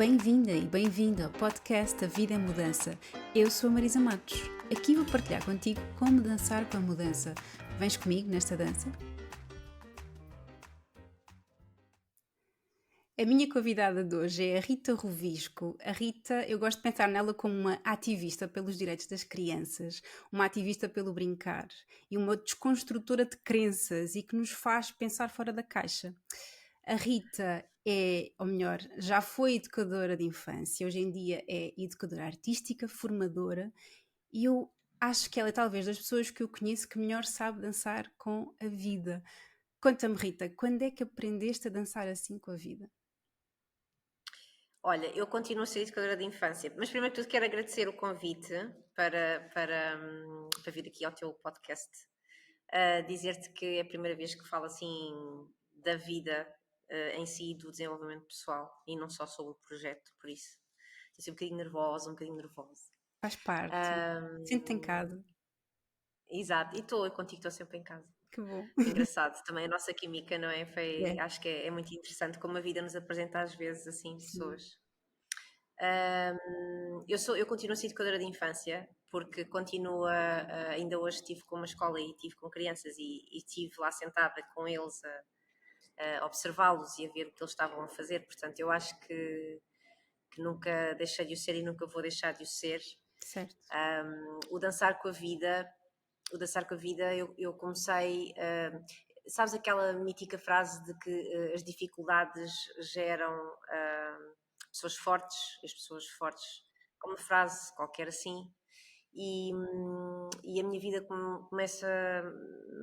Bem-vinda e bem-vindo ao podcast A Vida é Mudança. Eu sou a Marisa Matos. Aqui vou partilhar contigo como dançar com a mudança. Vens comigo nesta dança? A minha convidada de hoje é a Rita Rovisco. A Rita, eu gosto de pensar nela como uma ativista pelos direitos das crianças, uma ativista pelo brincar e uma desconstrutora de crenças e que nos faz pensar fora da caixa. A Rita é, ou melhor, já foi educadora de infância, hoje em dia é educadora artística, formadora, e eu acho que ela é talvez das pessoas que eu conheço que melhor sabe dançar com a vida. Conta-me, Rita, quando é que aprendeste a dançar assim com a vida? Olha, eu continuo a ser educadora de infância, mas primeiro de tudo quero agradecer o convite para vir aqui ao teu podcast. Dizer-te que é a primeira vez que falo assim da vida em si, do desenvolvimento pessoal e não só sobre o projeto, por isso estou assim um bocadinho nervosa. Faz parte. Sente-te em Ahm, casa. Exato, e eu contigo estou sempre em casa. Que bom. Engraçado, também a nossa química, não é? É, Acho que é muito interessante como a vida nos apresenta às vezes assim sim. pessoas. Eu continuo a ser educadora de infância, porque ainda hoje estive com uma escola e estive com crianças e estive lá sentada com eles a observá-los e a ver o que eles estavam a fazer, portanto eu acho que nunca deixei de o ser e nunca vou deixar de o ser. Certo. O dançar com a vida, eu comecei, sabes aquela mítica frase de que as dificuldades geram pessoas fortes, e as pessoas fortes, é uma frase qualquer assim, e a minha vida começa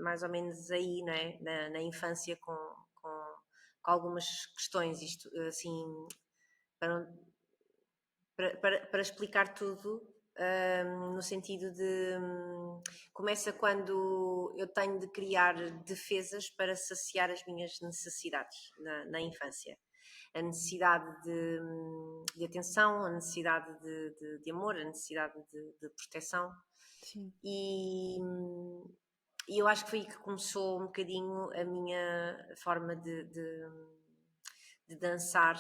mais ou menos aí, não é? Na infância, com algumas questões, isto assim, para, para explicar tudo, no sentido de começa quando eu tenho de criar defesas para saciar as minhas necessidades na infância. A necessidade de atenção, a necessidade de amor, a necessidade de proteção. Sim. E, e eu acho que foi aí que começou um bocadinho a minha forma de dançar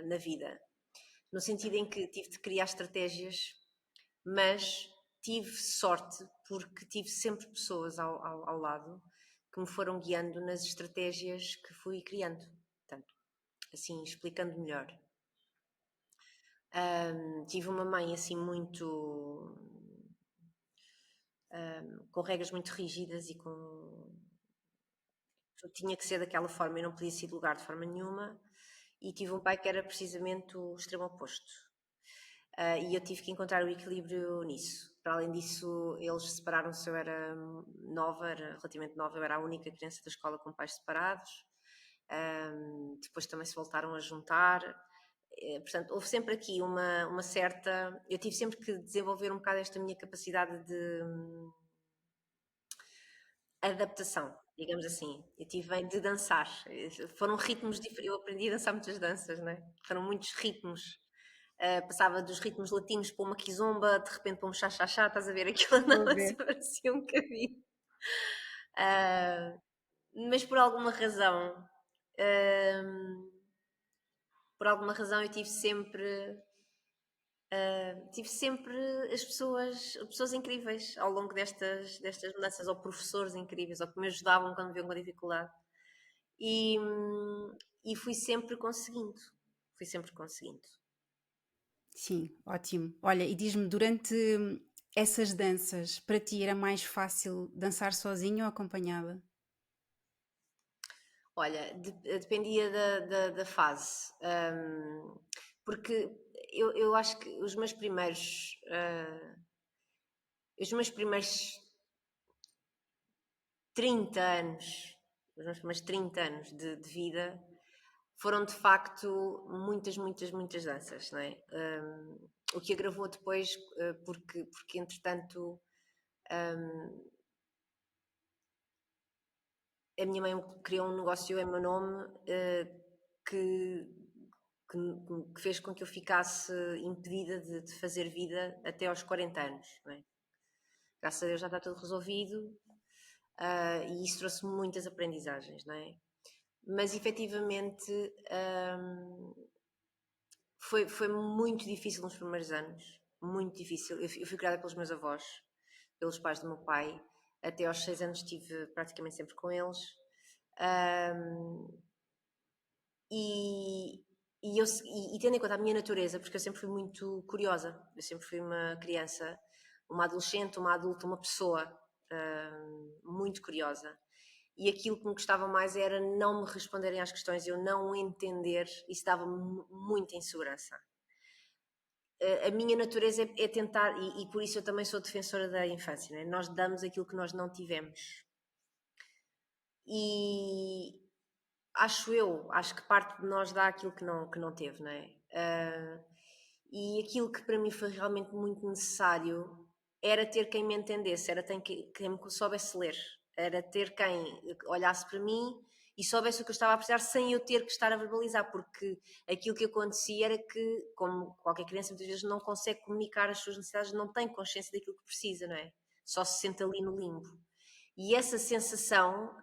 na vida, no sentido em que tive de criar estratégias, mas tive sorte porque tive sempre pessoas ao lado que me foram guiando nas estratégias que fui criando. Portanto, assim, explicando melhor. Tive uma mãe assim muito com regras muito rígidas e com tinha que ser daquela forma e não podia ser de lugar de forma nenhuma, e tive um pai que era precisamente o extremo oposto. E eu tive que encontrar o equilíbrio nisso. Para além disso, eles separaram-se, eu era nova, era relativamente nova, eu era a única criança da escola com pais separados. Depois também se voltaram a juntar. Portanto, houve sempre aqui uma certa. Eu tive sempre que desenvolver um bocado esta minha capacidade de adaptação, digamos assim. Eu tive de dançar. Foram ritmos diferentes. Eu aprendi a dançar muitas danças, né? Foram muitos ritmos. Passava dos ritmos latinos para uma kizomba, de repente para um chá-chá-chá, estás a ver aquilo Estou a não ver. se parecia um bocadinho. Ah, mas ah, por alguma razão eu tive sempre pessoas incríveis ao longo destas mudanças, ou professores incríveis, ou que me ajudavam quando me viam com dificuldade. E, hum, e fui sempre conseguindo. Sim, ótimo. Olha, e diz-me, durante essas danças, para ti era mais fácil dançar sozinha ou acompanhada? Olha, dependia da fase, porque eu acho que os meus primeiros 30 anos, os meus primeiros 30 anos de vida foram de facto muitas danças, não é? O que agravou depois, porque entretanto a minha mãe criou um negócio em meu nome que, que fez com que eu ficasse impedida de fazer vida até aos 40 anos. Não é? Graças a Deus já está tudo resolvido, e isso trouxe muitas aprendizagens, não é? Mas efetivamente Foi muito difícil nos primeiros anos, muito difícil. Eu fui criada pelos meus avós, pelos pais do meu pai. Até aos 6 anos estive praticamente sempre com eles. Ahm, e, e tendo em conta a minha natureza, porque eu sempre fui muito curiosa, eu sempre fui uma criança, uma adolescente, uma adulta, uma pessoa muito curiosa. E aquilo que me gostava mais era não me responderem às questões, eu não entender, isso dava-me muita insegurança. A minha natureza é tentar, e por isso eu também sou defensora da infância, né? Nós damos aquilo que nós não tivemos. E acho que parte de nós dá aquilo que não teve, não é? E aquilo que para mim foi realmente muito necessário era ter quem me entendesse, era ter quem me soubesse ler, era ter quem olhasse para mim e soubesse o que eu estava a precisar sem eu ter que estar a verbalizar, porque aquilo que acontecia era que, como qualquer criança muitas vezes não consegue comunicar as suas necessidades, não tem consciência daquilo que precisa, não é? Só se sente ali no limbo. E essa sensação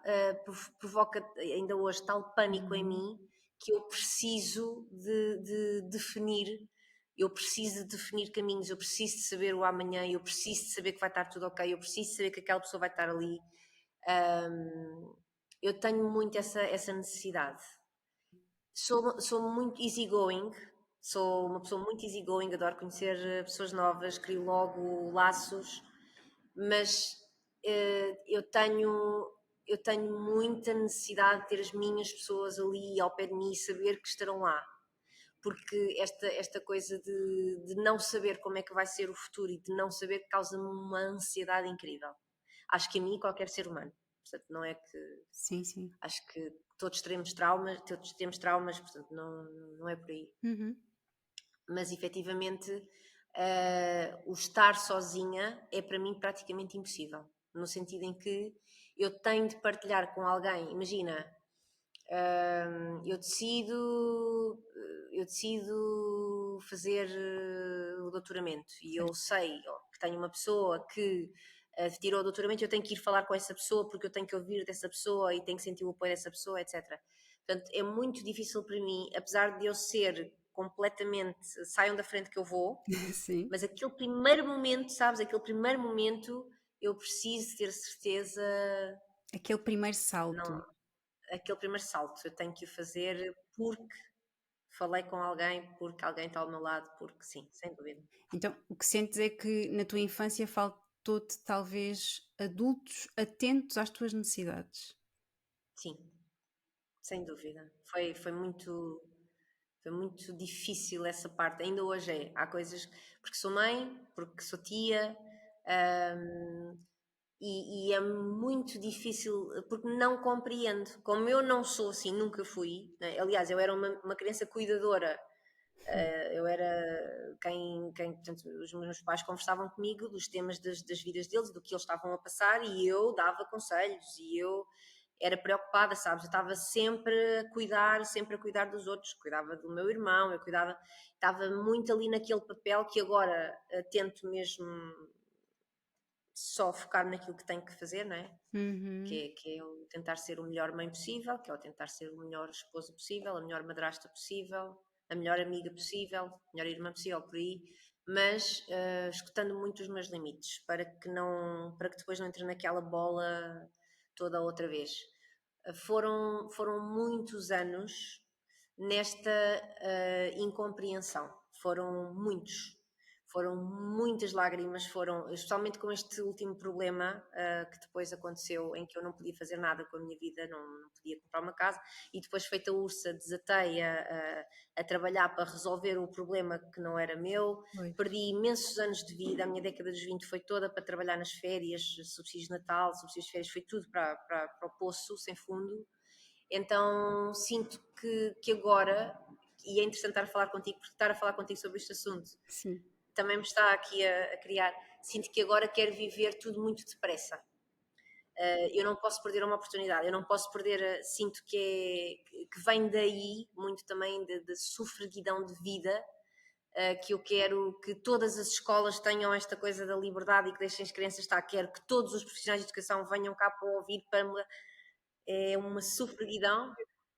provoca ainda hoje tal pânico em Uhum. mim que eu preciso de definir, eu preciso de definir caminhos, eu preciso de saber o amanhã, eu preciso de saber que vai estar tudo ok, eu preciso de saber que aquela pessoa vai estar ali. Eu tenho muito essa necessidade. Sou muito easygoing, sou uma pessoa muito easygoing, adoro conhecer pessoas novas, crio logo laços, mas eu tenho muita necessidade de ter as minhas pessoas ali ao pé de mim e saber que estarão lá. Porque esta coisa de não saber como é que vai ser o futuro e de não saber causa-me uma ansiedade incrível. Acho que a mim e qualquer ser humano. Portanto, não é que. Sim, sim. Acho que todos temos traumas, portanto, não é por aí. Uhum. Mas efetivamente o estar sozinha é para mim praticamente impossível, no sentido em que eu tenho de partilhar com alguém. Imagina, eu decido fazer o doutoramento e eu Certo. sei que tenho uma pessoa que tirou o doutoramento, eu tenho que ir falar com essa pessoa porque eu tenho que ouvir dessa pessoa e tenho que sentir o apoio dessa pessoa, etc. Portanto, é muito difícil para mim, apesar de eu ser completamente saiam da frente que eu vou, Sim. mas aquele primeiro momento, sabes, aquele primeiro momento eu preciso ter certeza, Aquele primeiro não, salto. aquele primeiro salto eu tenho que o fazer porque falei com alguém, porque alguém está ao meu lado, porque sim, sem dúvida. Então, o que sentes é que na tua infância faltou-te talvez adultos atentos às tuas necessidades. Sim, sem dúvida. Foi muito difícil essa parte, ainda hoje é. Há coisas, porque sou mãe, porque sou tia, hum, e é muito difícil, porque não compreendo. Como eu não sou assim, nunca fui, né? Aliás, eu era uma criança cuidadora. Hum. Eu era portanto, os meus pais conversavam comigo dos temas das vidas deles, do que eles estavam a passar, e eu dava conselhos, e eu era preocupada, sabes? Eu estava sempre a cuidar dos outros, cuidava do meu irmão, eu cuidava, estava muito ali naquele papel que agora tento mesmo só focar naquilo que tenho que fazer, não é? Uhum. Que é o tentar ser o melhor mãe possível, que é o tentar ser o melhor esposa possível, a melhor madrasta possível, a melhor amiga possível, a melhor irmã possível por aí, mas escutando muito os meus limites para que depois não entre naquela bola toda outra vez. Foram muitos anos nesta incompreensão, foram muitas lágrimas, foram, especialmente com este último problema que depois aconteceu, em que eu não podia fazer nada com a minha vida, não podia comprar uma casa, e depois feita a ursa, desatei a trabalhar para resolver o problema que não era meu, Pois. perdi imensos anos de vida, a minha década dos 20 foi toda para trabalhar nas férias, subsídios de Natal, subsídios de férias, foi tudo para o poço, sem fundo, então sinto que agora, e é interessante estar a falar contigo, porque estar a falar contigo sobre este assunto Sim. também me está aqui a criar. Sinto que agora quero viver tudo muito depressa. Eu não posso perder uma oportunidade, eu não posso perder. Sinto que vem daí muito também de sofreguidão de vida. Que eu quero que todas as escolas tenham esta coisa da liberdade e que deixem as crianças estar. Quero que todos os profissionais de educação venham cá para ouvir, para me, é uma sofreguidão.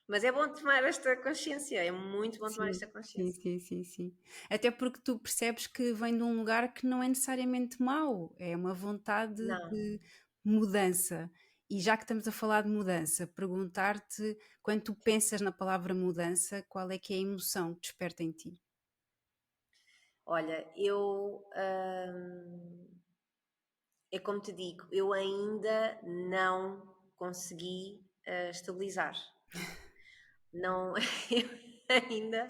Mas é bom tomar esta consciência, é muito bom tomar Sim, esta sim, consciência. sim, sim, sim. Até porque tu percebes que vem de um lugar que não é necessariamente mau, é uma vontade Não, de mudança. E já que estamos a falar de mudança, perguntar-te, quando tu pensas na palavra mudança, qual é que é a emoção que desperta em ti? olha, é como te digo, eu ainda não consegui, estabilizar. Não, eu ainda,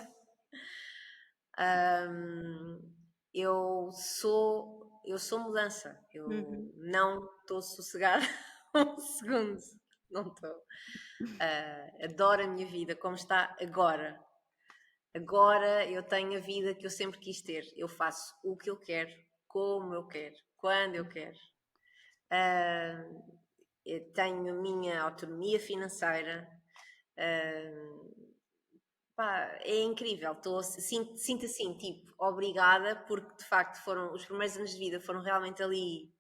hum, eu sou mudança, eu Uhum. não estou sossegada um segundo, não estou. Adoro a minha vida como está agora. Agora eu tenho a vida que eu sempre quis ter. Eu faço o que eu quero, como eu quero, quando eu quero. Ah, eu tenho a minha autonomia financeira. Ah, pá, é incrível. Sinto assim, tipo, obrigada, porque de facto foram os primeiros anos de vida foram realmente ali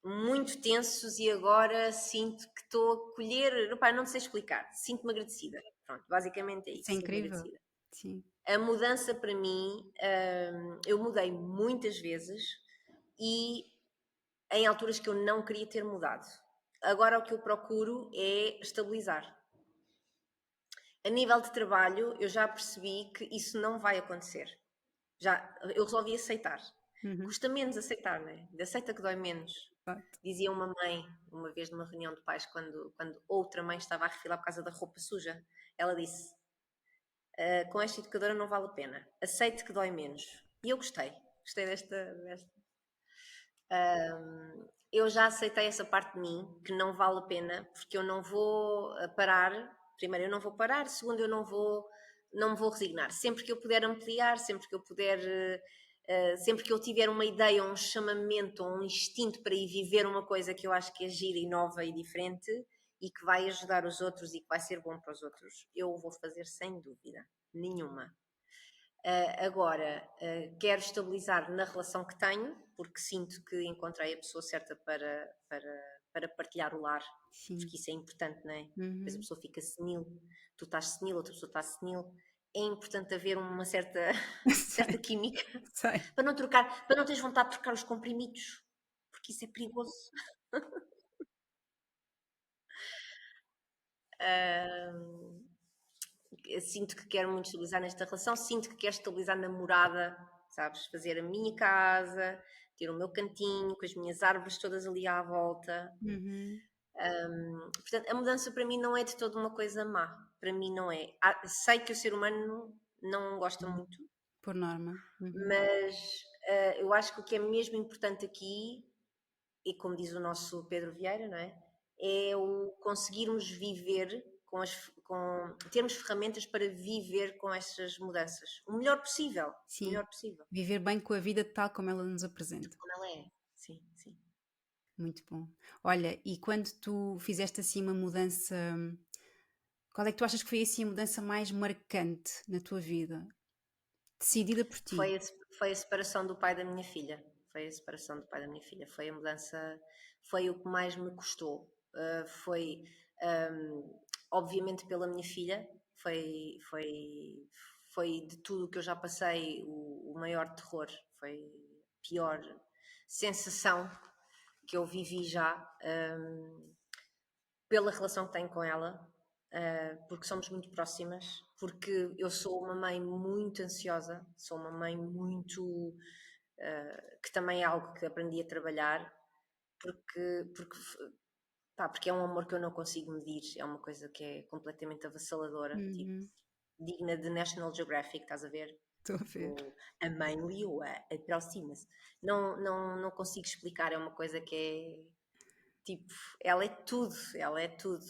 muito tensos e agora sinto que estou a colher. Pá, não sei explicar. Sinto-me agradecida. Pronto, basicamente é Isso é isso. Sinto-me incrível. agradecida. Sim. A mudança para mim, eu mudei muitas vezes e em alturas que eu não queria ter mudado. Agora o que eu procuro é estabilizar. A nível de trabalho, eu já percebi que isso não vai acontecer. Já, eu resolvi aceitar. Uhum. Custa menos aceitar, não é? Aceita que dói menos. Exato. Dizia uma mãe, uma vez numa reunião de pais, quando outra mãe estava a refilar por causa da roupa suja, ela disse: com esta educadora não vale a pena. Aceite que dói menos. E eu gostei desta. Eu já aceitei essa parte de mim, que não vale a pena, porque eu não vou parar. Primeiro, eu não vou parar. Segundo, eu não me vou resignar. Sempre que eu puder ampliar, sempre que eu puder, sempre que eu tiver uma ideia, um chamamento, um instinto para ir viver uma coisa que eu acho que é gira e nova e diferente e que vai ajudar os outros e que vai ser bom para os outros, eu vou fazer sem dúvida nenhuma. Agora, quero estabilizar na relação que tenho, porque sinto que encontrei a pessoa certa para partilhar o lar, Sim. porque isso é importante, não é? Depois a Uhum. pessoa fica senil, tu estás senil, outra pessoa está senil. É importante haver uma certa, certa Sei, química sei. para não teres vontade de trocar os comprimidos, porque isso é perigoso. Ah, sinto que quero muito estabilizar nesta relação, sinto que quero estabilizar na morada, sabes? Fazer a minha casa, ter o meu cantinho, com as minhas árvores todas ali à volta. Uhum. Portanto, a mudança para mim não é de toda uma coisa má. Para mim não é. Sei que o ser humano não gosta Uhum. muito, Por norma. Uhum. mas eu acho que o que é mesmo importante aqui, e como diz o nosso Pedro Vieira, não é? É o conseguirmos viver termos ferramentas para viver com estas mudanças. O melhor possível. O Sim. melhor possível. Viver bem com a vida tal como ela nos apresenta. Como ela é. Sim, sim. Muito bom. Olha, e quando tu fizeste assim uma mudança, qual é que tu achas que foi assim a mudança mais marcante na tua vida? Decidida por ti? Foi a separação do pai da minha filha. Foi a separação do pai da minha filha. Foi a mudança, foi o que mais me custou. Obviamente pela minha filha, foi, foi, foi de tudo o que eu já passei o maior terror. Foi a pior sensação que eu vivi já, pela relação que tenho com ela, porque somos muito próximas, porque eu sou uma mãe muito ansiosa, sou uma mãe muito. Que também é algo que aprendi a trabalhar, porque, pá, porque é um amor que eu não consigo medir, é uma coisa que é completamente avassaladora, tipo, Uhum. digna de National Geographic, estás a ver? Estou a ver. Tipo, a mãe leoa aproxima-se. Não consigo explicar, é uma coisa que é tipo, ela é tudo,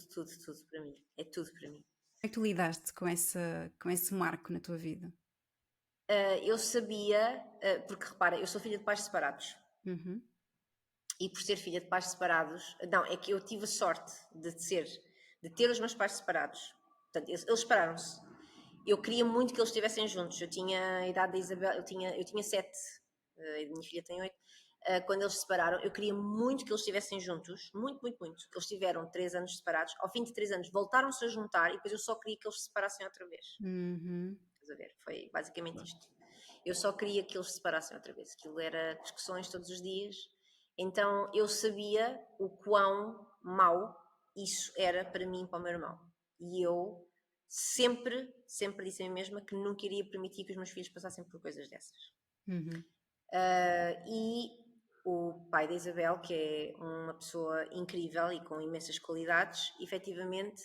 tudo, tudo para mim. É tudo para mim. Como é que tu lidaste com esse marco na tua vida? Eu sabia, porque repara, eu sou filha de pais separados. Uhum. E por ser filha de pais separados, não, é que eu tive a sorte de ter os meus pais separados. Portanto, eles separaram-se. Eu queria muito que eles estivessem juntos. Eu tinha a idade da Isabel, eu tinha 7, a minha filha tem 8. quando eles se separaram, eu queria muito que eles estivessem juntos, muito, muito, muito. Eles tiveram 3 anos separados, ao fim de 3 anos voltaram-se a juntar e depois eu só queria que eles se separassem outra vez. Uhum. Estás a ver? Foi basicamente isto. Eu só queria que eles se separassem outra vez. Aquilo era discussões todos os dias. Então eu sabia o quão mau isso era para mim e para o meu irmão. E eu sempre, sempre disse a mim mesma que nunca iria permitir que os meus filhos passassem por coisas dessas. Uhum. E o pai da Isabel, que é uma pessoa incrível e com imensas qualidades, efetivamente,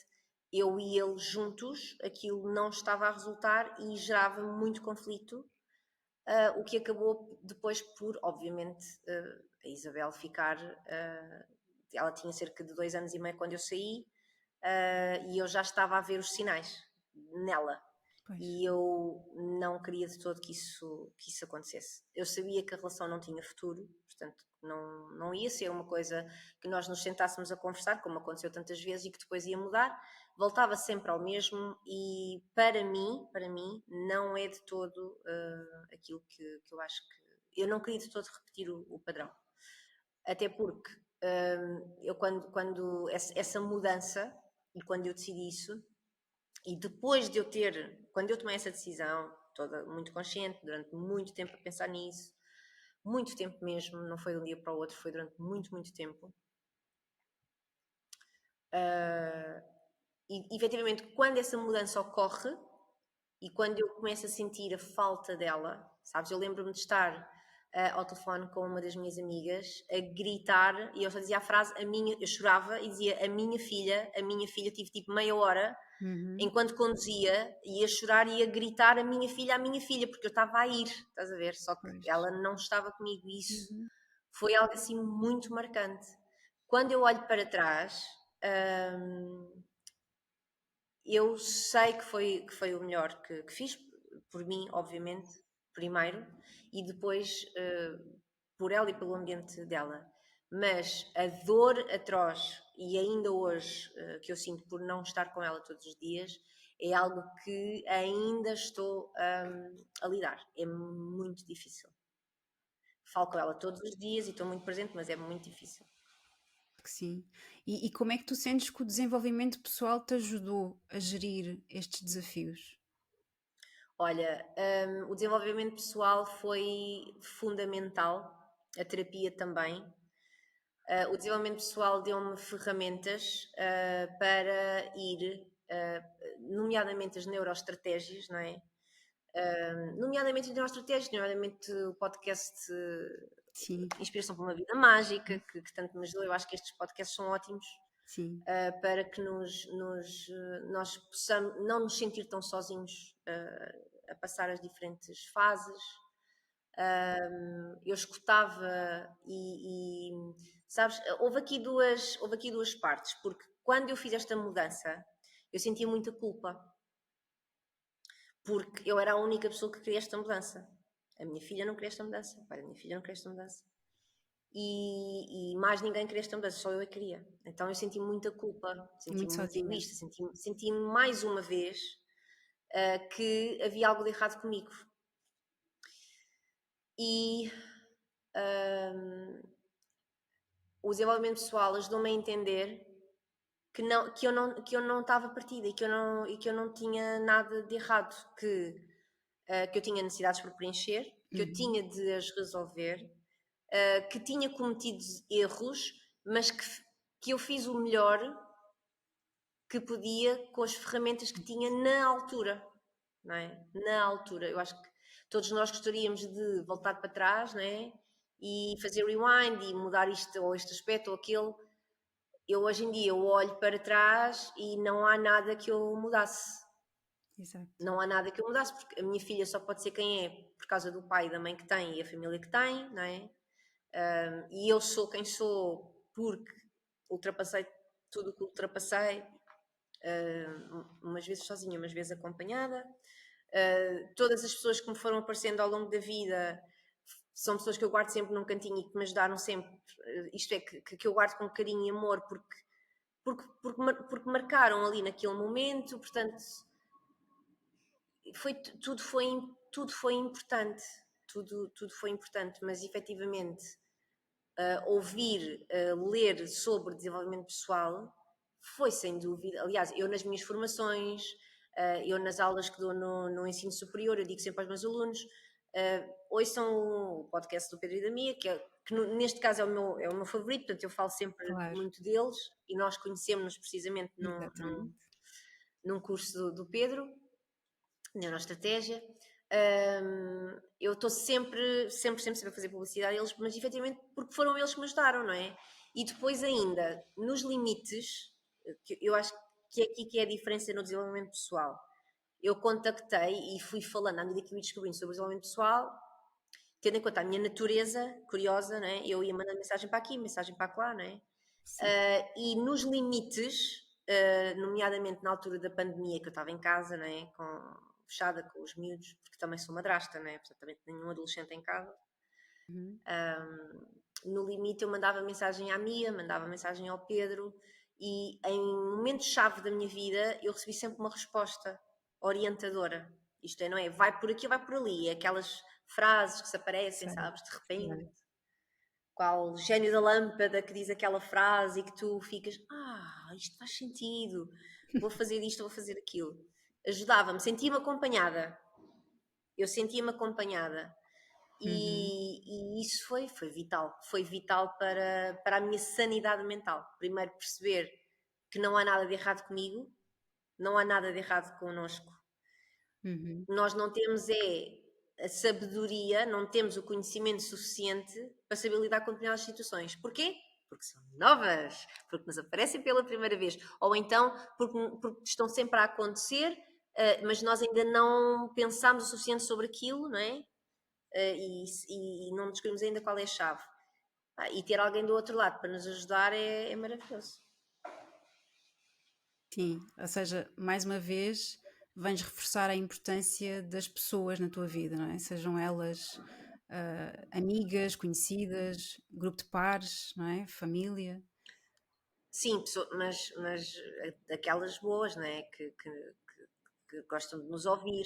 eu e ele juntos, aquilo não estava a resultar e gerava muito conflito, o que acabou depois por, obviamente, a Isabel ficar. Ela tinha cerca de 2 anos e meio quando eu saí, e eu já estava a ver os sinais nela. Pois. E eu não queria de todo que isso acontecesse. Eu sabia que a relação não tinha futuro, portanto, não ia ser uma coisa que nós nos sentássemos a conversar, como aconteceu tantas vezes, e que depois ia mudar. Voltava sempre ao mesmo, e para mim, não é de todo aquilo que eu acho que. Eu não queria de todo repetir o padrão. Até porque eu, quando essa mudança, e quando eu decidi isso, e depois de eu ter, quando eu tomei essa decisão, toda muito consciente, durante muito tempo a pensar nisso, muito tempo mesmo, não foi de um dia para o outro, foi durante muito, muito tempo. E efetivamente, quando essa mudança ocorre e quando eu começo a sentir a falta dela, sabes? Eu lembro-me de estar ao telefone com uma das minhas amigas a gritar, e eu só dizia a frase, eu chorava e dizia a minha filha, tive tipo meia hora Uhum. enquanto conduzia, ia chorar e ia gritar a minha filha, porque eu estava a ir, estás a ver? Só que Pois. ela não estava comigo, e isso Uhum. foi algo assim muito marcante. Quando eu olho para trás, eu sei que foi o melhor que fiz, por mim, obviamente, primeiro, e depois por ela e pelo ambiente dela. Mas a dor atroz, e ainda hoje, que eu sinto por não estar com ela todos os dias, é algo que ainda estou a lidar. É muito difícil. Falo com ela todos os dias e estou muito presente, mas é muito difícil. Que sim. E como é que tu sentes que o desenvolvimento pessoal te ajudou a gerir estes desafios? Olha, o desenvolvimento pessoal foi fundamental, a terapia também. O desenvolvimento pessoal deu-me ferramentas para ir, nomeadamente as neuroestratégias, não é? Nomeadamente as neuroestratégias, nomeadamente o podcast Sim, Inspiração para uma Vida Mágica, que tanto me ajudou. Eu acho que estes podcasts são ótimos sim, para que nós possamos não nos sentir tão sozinhos a passar as diferentes fases. Eu escutava sabes, houve aqui duas partes, porque quando eu fiz esta mudança, eu sentia muita culpa, porque eu era a única pessoa que queria esta mudança. A minha filha não queria esta mudança, o pai da minha filha não queria esta mudança. E mais ninguém queria esta mudança, só eu a queria. Então eu senti muita culpa, muito senti-me muito sozinha. egoísta, senti-me mais uma vez que havia algo de errado comigo. E hum, o desenvolvimento pessoal ajudou-me a entender que eu não estava partida e que eu não tinha nada de errado, que eu tinha necessidades por preencher, que eu Uhum, tinha de as resolver, que tinha cometido erros, mas que eu fiz o melhor que podia com as ferramentas que tinha na altura, não é? Na altura. Eu acho que todos nós gostaríamos de voltar para trás, não é? E fazer rewind e mudar isto ou este aspecto ou aquele. Eu hoje em dia eu olho para trás e não há nada que eu mudasse. exato. Não há nada que eu mudasse, porque a minha filha só pode ser quem é por causa do pai e da mãe que tem e a família que tem, não é? E eu sou quem sou porque ultrapassei tudo o que ultrapassei, umas vezes sozinha, umas vezes acompanhada. Todas as pessoas que me foram aparecendo ao longo da vida são pessoas que eu guardo sempre num cantinho e que me ajudaram sempre, isto é, que eu guardo com carinho e amor, porque marcaram ali naquele momento, portanto, foi, tudo, foi, tudo foi importante, tudo foi importante, mas efetivamente ouvir, ler sobre desenvolvimento pessoal foi sem dúvida. Aliás, eu nas minhas formações, eu nas aulas que dou no ensino superior, eu digo sempre aos meus alunos: ouçam o podcast do Pedro e da Mia, que neste caso é o meu favorito, portanto eu falo sempre Claro, muito deles, e nós conhecemos-nos precisamente exatamente. num curso do Pedro, neuroestratégia. Eu estou sempre a fazer publicidade a eles, mas efetivamente porque foram eles que me ajudaram, não é? E depois ainda, nos limites, que eu acho que é aqui que é a diferença no desenvolvimento pessoal. Eu contactei e fui falando à medida que eu ia descobrindo sobre o desenvolvimento pessoal, tendo em conta a minha natureza curiosa, não é? Eu ia mandando mensagem para aqui, mensagem para lá, não é? Sim. E nos limites, nomeadamente na altura da pandemia, que eu estava em casa, não é? Fechada com os miúdos, porque também sou madrasta, não é? Portanto, também tenho nenhum adolescente em casa. Uhum. No limite, eu mandava mensagem à Mia, mandava mensagem ao Pedro, e em momentos-chave da minha vida eu recebi sempre uma resposta orientadora. Isto é, não é? Vai por aqui ou vai por ali. É aquelas frases que se aparecem, Sei, sabes, de repente. sei. Qual gênio da lâmpada que diz aquela frase e que tu ficas, isto faz sentido, vou fazer isto, vou fazer aquilo. Ajudava-me, sentia-me acompanhada. Eu sentia-me acompanhada. Uhum. E isso foi vital. Foi vital para a minha sanidade mental. Primeiro perceber que não há nada de errado comigo, não há nada de errado connosco. Uhum. Nós não temos a sabedoria, não temos o conhecimento suficiente para saber lidar com determinadas situações. Porquê? Porque são novas, porque nos aparecem pela primeira vez, ou então porque estão sempre a acontecer, mas nós ainda não pensámos o suficiente sobre aquilo, não é? E não descobrimos ainda qual é a chave. E ter alguém do outro lado para nos ajudar é maravilhoso. Sim, ou seja, mais uma vez vens reforçar a importância das pessoas na tua vida, não é? Sejam elas amigas, conhecidas, grupo de pares, não é? Família. Sim, mas aquelas boas, não é? Que gostam de nos ouvir,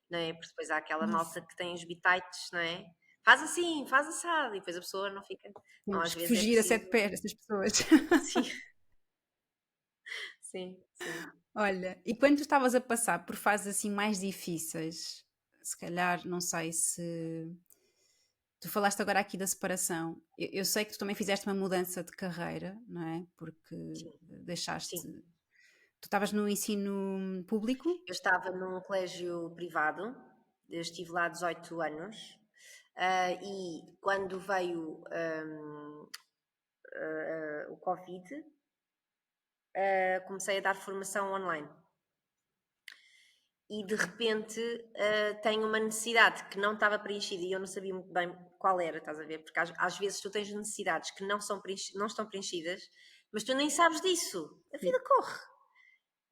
não é? Porque depois há aquela Isso. malta que tem os bitites, não é? Faz assim, faz assado, e depois a pessoa não fica. Não, Temos às que vezes é fugir a sete preciso. pés destas pessoas. Sim, sim, sim, Olha, e quando tu estavas a passar por fases assim mais difíceis, se calhar, não sei se tu falaste agora aqui da separação. Eu sei que tu também fizeste uma mudança de carreira, não é? Porque sim, deixaste. sim. Tu estavas no ensino público? Eu estava num colégio privado, eu estive lá 18 anos, e quando veio o Covid, comecei a dar formação online. E de repente tenho uma necessidade que não estava preenchida e eu não sabia muito bem qual era, estás a ver? Porque às vezes tu tens necessidades que não estão preenchidas, mas tu nem sabes disso. A Sim. vida corre.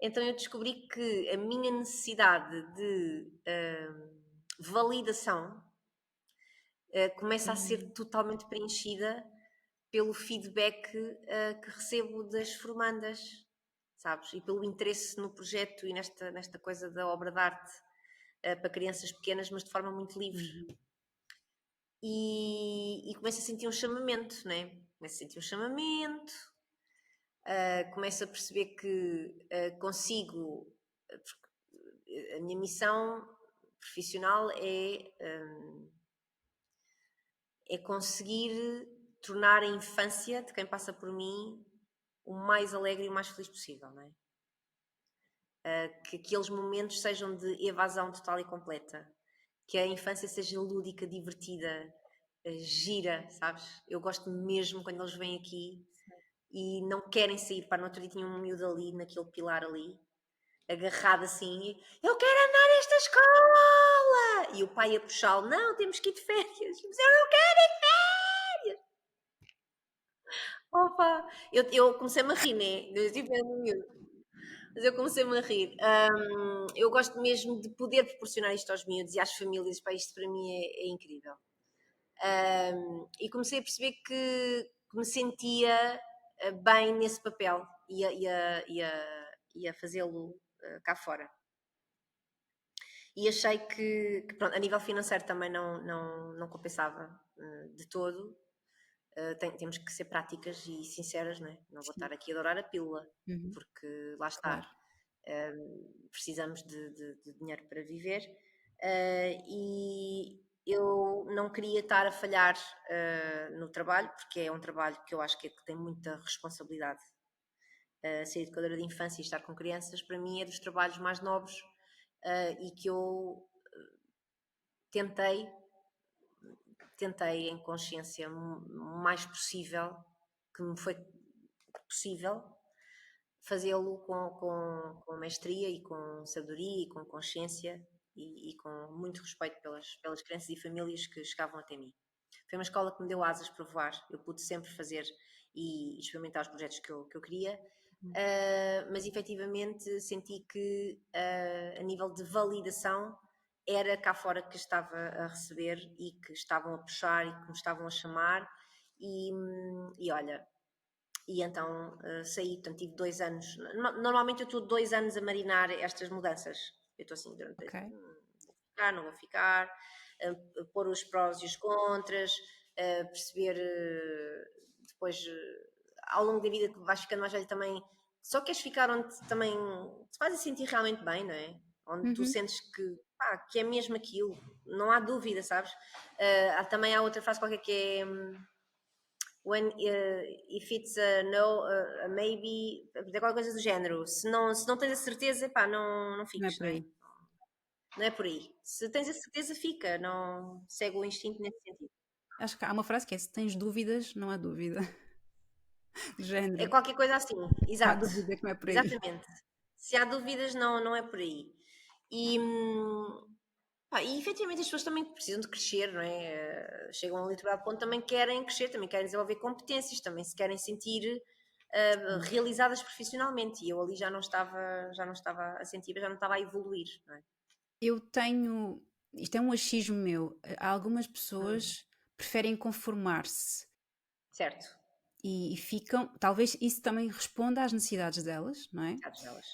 Então eu descobri que a minha necessidade de validação começa a ser Hum, totalmente preenchida pelo feedback que recebo das formandas, sabes? E pelo interesse no projeto e nesta coisa da obra de arte para crianças pequenas, mas de forma muito livre. uhum, E começo a sentir um chamamento, né? Começo a sentir um chamamento, começo a perceber que consigo. A minha missão profissional é conseguir tornar a infância de quem passa por mim o mais alegre e o mais feliz possível, não é? Que aqueles momentos sejam de evasão total e completa, que a infância seja lúdica, divertida, gira, sabes? Eu gosto mesmo quando eles vêm aqui e não querem sair. Para no outro dia tinha um miúdo ali, naquele pilar ali, agarrado assim, eu quero andar nesta escola! E o pai a puxá-lo, não, temos que ir de férias. Mas eu não quero ir de férias! Opa! Eu comecei-me a rir, né? Eu tive um miúdo. Mas eu comecei-me a rir. Eu gosto mesmo de poder proporcionar isto aos miúdos e às famílias. Pá, isto para mim é incrível. E comecei a perceber que me sentia bem nesse papel e a fazê-lo cá fora. E achei que pronto, a nível financeiro também não compensava de todo. Temos que ser práticas e sinceras, não é? Não vou Sim. estar aqui a dourar a pílula, Uhum. porque lá está, Claro. precisamos de dinheiro para viver, e eu não queria estar a falhar no trabalho, porque é um trabalho que eu acho que tem muita responsabilidade. Ser educadora de infância e estar com crianças, para mim é dos trabalhos mais nobres, e que eu tentei, tentei em consciência o mais possível, que me foi possível, fazê-lo com maestria e com sabedoria e com consciência e com muito respeito pelas crianças e famílias que chegavam até mim. Foi uma escola que me deu asas para voar, eu pude sempre fazer e experimentar os projetos que eu queria, Uhum. mas efetivamente senti que a nível de validação era cá fora que estava a receber e que estavam a puxar e que me estavam a chamar e olha, e então saí, portanto tive 2 anos. Normalmente eu estou 2 anos a marinar estas mudanças. Eu estou assim, durante, Ok. vou ficar, não vou ficar, a pôr os prós e os contras, a perceber depois, ao longo da vida que vais ficando mais velho também, só queres ficar onde também te fazem sentir realmente bem, não é? Onde tu Uhum. sentes que, pá, que é mesmo aquilo, não há dúvida, sabes? Também há outra frase qualquer que é when if it's a no, a maybe, é qualquer coisa do género. Se não tens a certeza, pá, não Não é fiques, por não é? aí. Não é por aí. Se tens a certeza, fica, não segue o instinto nesse sentido. Acho que há uma frase que é: "Se tens dúvidas, não há dúvida", do É género. qualquer coisa assim, Não há exato, dúvida que não é por aí. exatamente. Se há dúvidas, não é por aí. E, pá, e efetivamente as pessoas também precisam de crescer, não é? Chegam a um determinado ponto, também querem crescer, também querem desenvolver competências, também se querem sentir Sim. realizadas profissionalmente. E eu ali já não estava a sentir, já não estava a evoluir, não é? Eu tenho isto é um achismo meu, algumas Hum, pessoas preferem conformar-se certo, e ficam talvez isso também responda às necessidades delas, não é? coitados delas,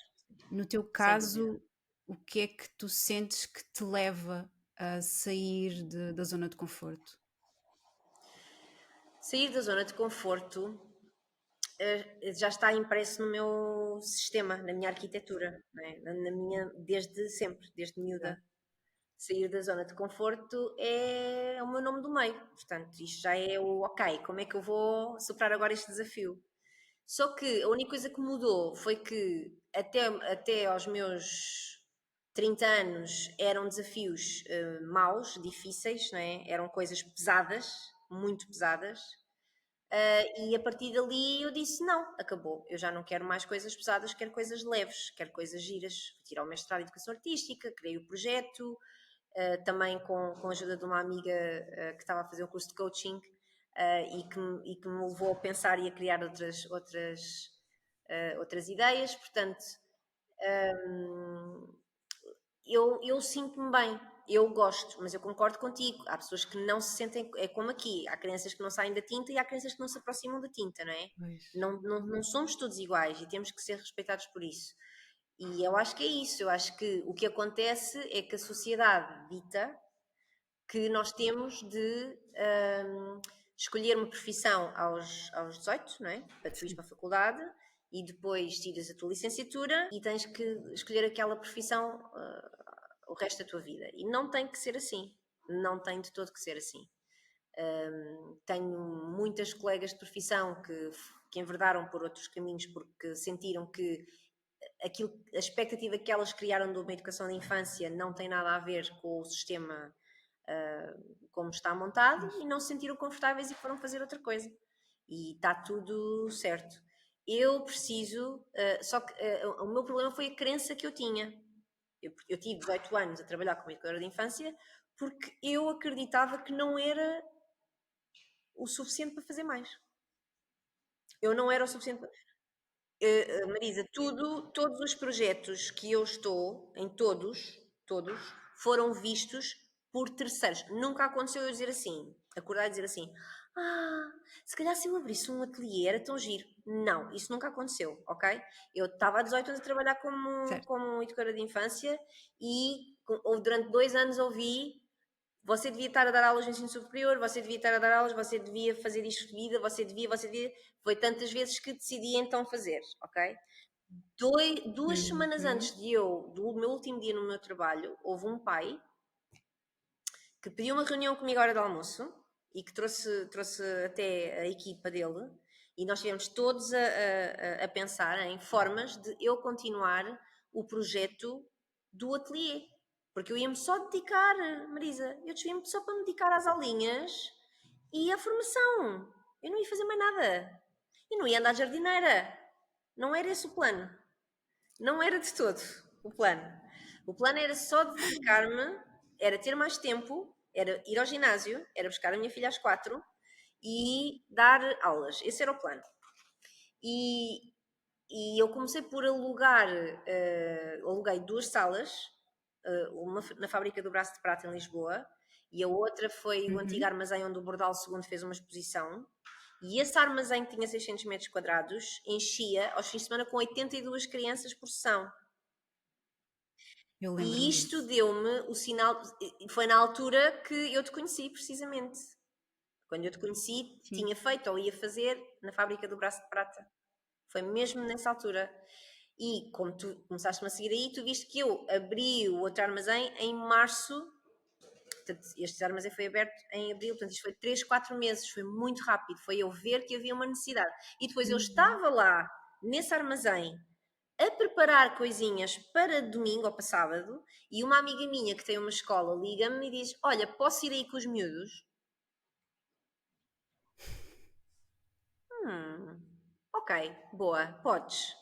No teu sem dúvida. caso, o que é que tu sentes que te leva a sair da zona de conforto? Sair da zona de conforto já está impresso no meu sistema, na minha arquitetura, não é? Na minha, desde sempre, desde miúda. Exato. Sair da zona de conforto é o meu nome do meio. Portanto, isto já é o ok, como é que eu vou superar agora este desafio? Só que a única coisa que mudou foi que até aos meus 30 anos eram desafios maus, difíceis, não é? Eram coisas pesadas, muito pesadas. E a partir dali eu disse: não, acabou. Eu já não quero mais coisas pesadas, quero coisas leves, quero coisas giras. Fui tirar o mestrado em Educação Artística, criei o projeto, também com a ajuda de uma amiga que estava a fazer um curso de coaching e que me levou a pensar e a criar outras ideias. Portanto, hum, eu sinto-me bem, eu gosto, mas eu concordo contigo. Há pessoas que não se sentem, é como aqui, há crianças que não saem da tinta e há crianças que não se aproximam da tinta, não é? Pois. Não somos todos iguais e temos que ser respeitados por isso. E eu acho que é isso, eu acho que o que acontece é que a sociedade dita que nós temos de escolher uma profissão aos 18, não é? Para tu ires Sim. para a faculdade e depois tiras a tua licenciatura e tens que escolher aquela profissão o resto da tua vida. E não tem que ser assim. Não tem de todo que ser assim. Tenho muitas colegas de profissão que enverdaram por outros caminhos porque sentiram que a expectativa que elas criaram de uma educação de infância não tem nada a ver com o sistema como está montado Pois. e não se sentiram confortáveis e foram fazer outra coisa. E está tudo certo. Eu preciso, só que o meu problema foi a crença que eu tinha. Eu tive 18 anos a trabalhar como educadora de infância porque eu acreditava que não era o suficiente para fazer mais. Eu não era o suficiente. Marisa, todos os projetos que eu estou, em todos, foram vistos por terceiros. Nunca aconteceu eu dizer assim, acordar e dizer assim, se calhar se eu abrisse um ateliê era tão giro. Não, isso nunca aconteceu, ok? Eu estava há 18 anos a trabalhar como, Certo. como educadora de infância e durante 2 anos ouvi, Você devia estar a dar aulas no ensino superior, você devia estar a dar aulas, você devia fazer isto de vida, você devia. Foi tantas vezes que decidi então fazer, ok? Duas semanas Uhum. antes do meu último dia no meu trabalho, houve um pai que pediu uma reunião comigo à hora do almoço e que trouxe até a equipa dele, e nós estivemos todos a pensar em formas de eu continuar o projeto do ateliê. Porque eu ia-me só dedicar, Marisa, eu ia-me só para me dedicar às aulinhas e à formação. Eu não ia fazer mais nada. E não ia andar de jardineira. Não era esse o plano. Não era de todo o plano. O plano era só dedicar-me, era ter mais tempo, era ir ao ginásio, era buscar a minha filha às 4 e dar aulas. Esse era o plano. E, e eu comecei por alugar, aluguei 2 salas, uma na Fábrica do Braço de Prata em Lisboa e a outra foi o antigo Uhum. armazém onde o Bordal II fez uma exposição. E esse armazém que tinha 600 metros quadrados enchia aos fins de semana com 82 crianças por sessão. Eu E lembro-me isto disso. deu-me o sinal. Foi na altura que eu te conheci, precisamente. Quando eu te conheci, Sim. tinha feito ou ia fazer na Fábrica do Braço de Prata. Foi mesmo nessa altura. E como tu começaste-me a seguir aí, tu viste que eu abri o outro armazém em março. Portanto, este armazém foi aberto em abril, portanto, isto foi 3, 4 meses, foi muito rápido. Foi eu ver que havia uma necessidade. E depois eu Uhum. estava lá, nesse armazém, a preparar coisinhas para domingo ou para sábado, e uma amiga minha que tem uma escola liga-me e diz: Olha, posso ir aí com os miúdos? Hum, ok, boa, podes.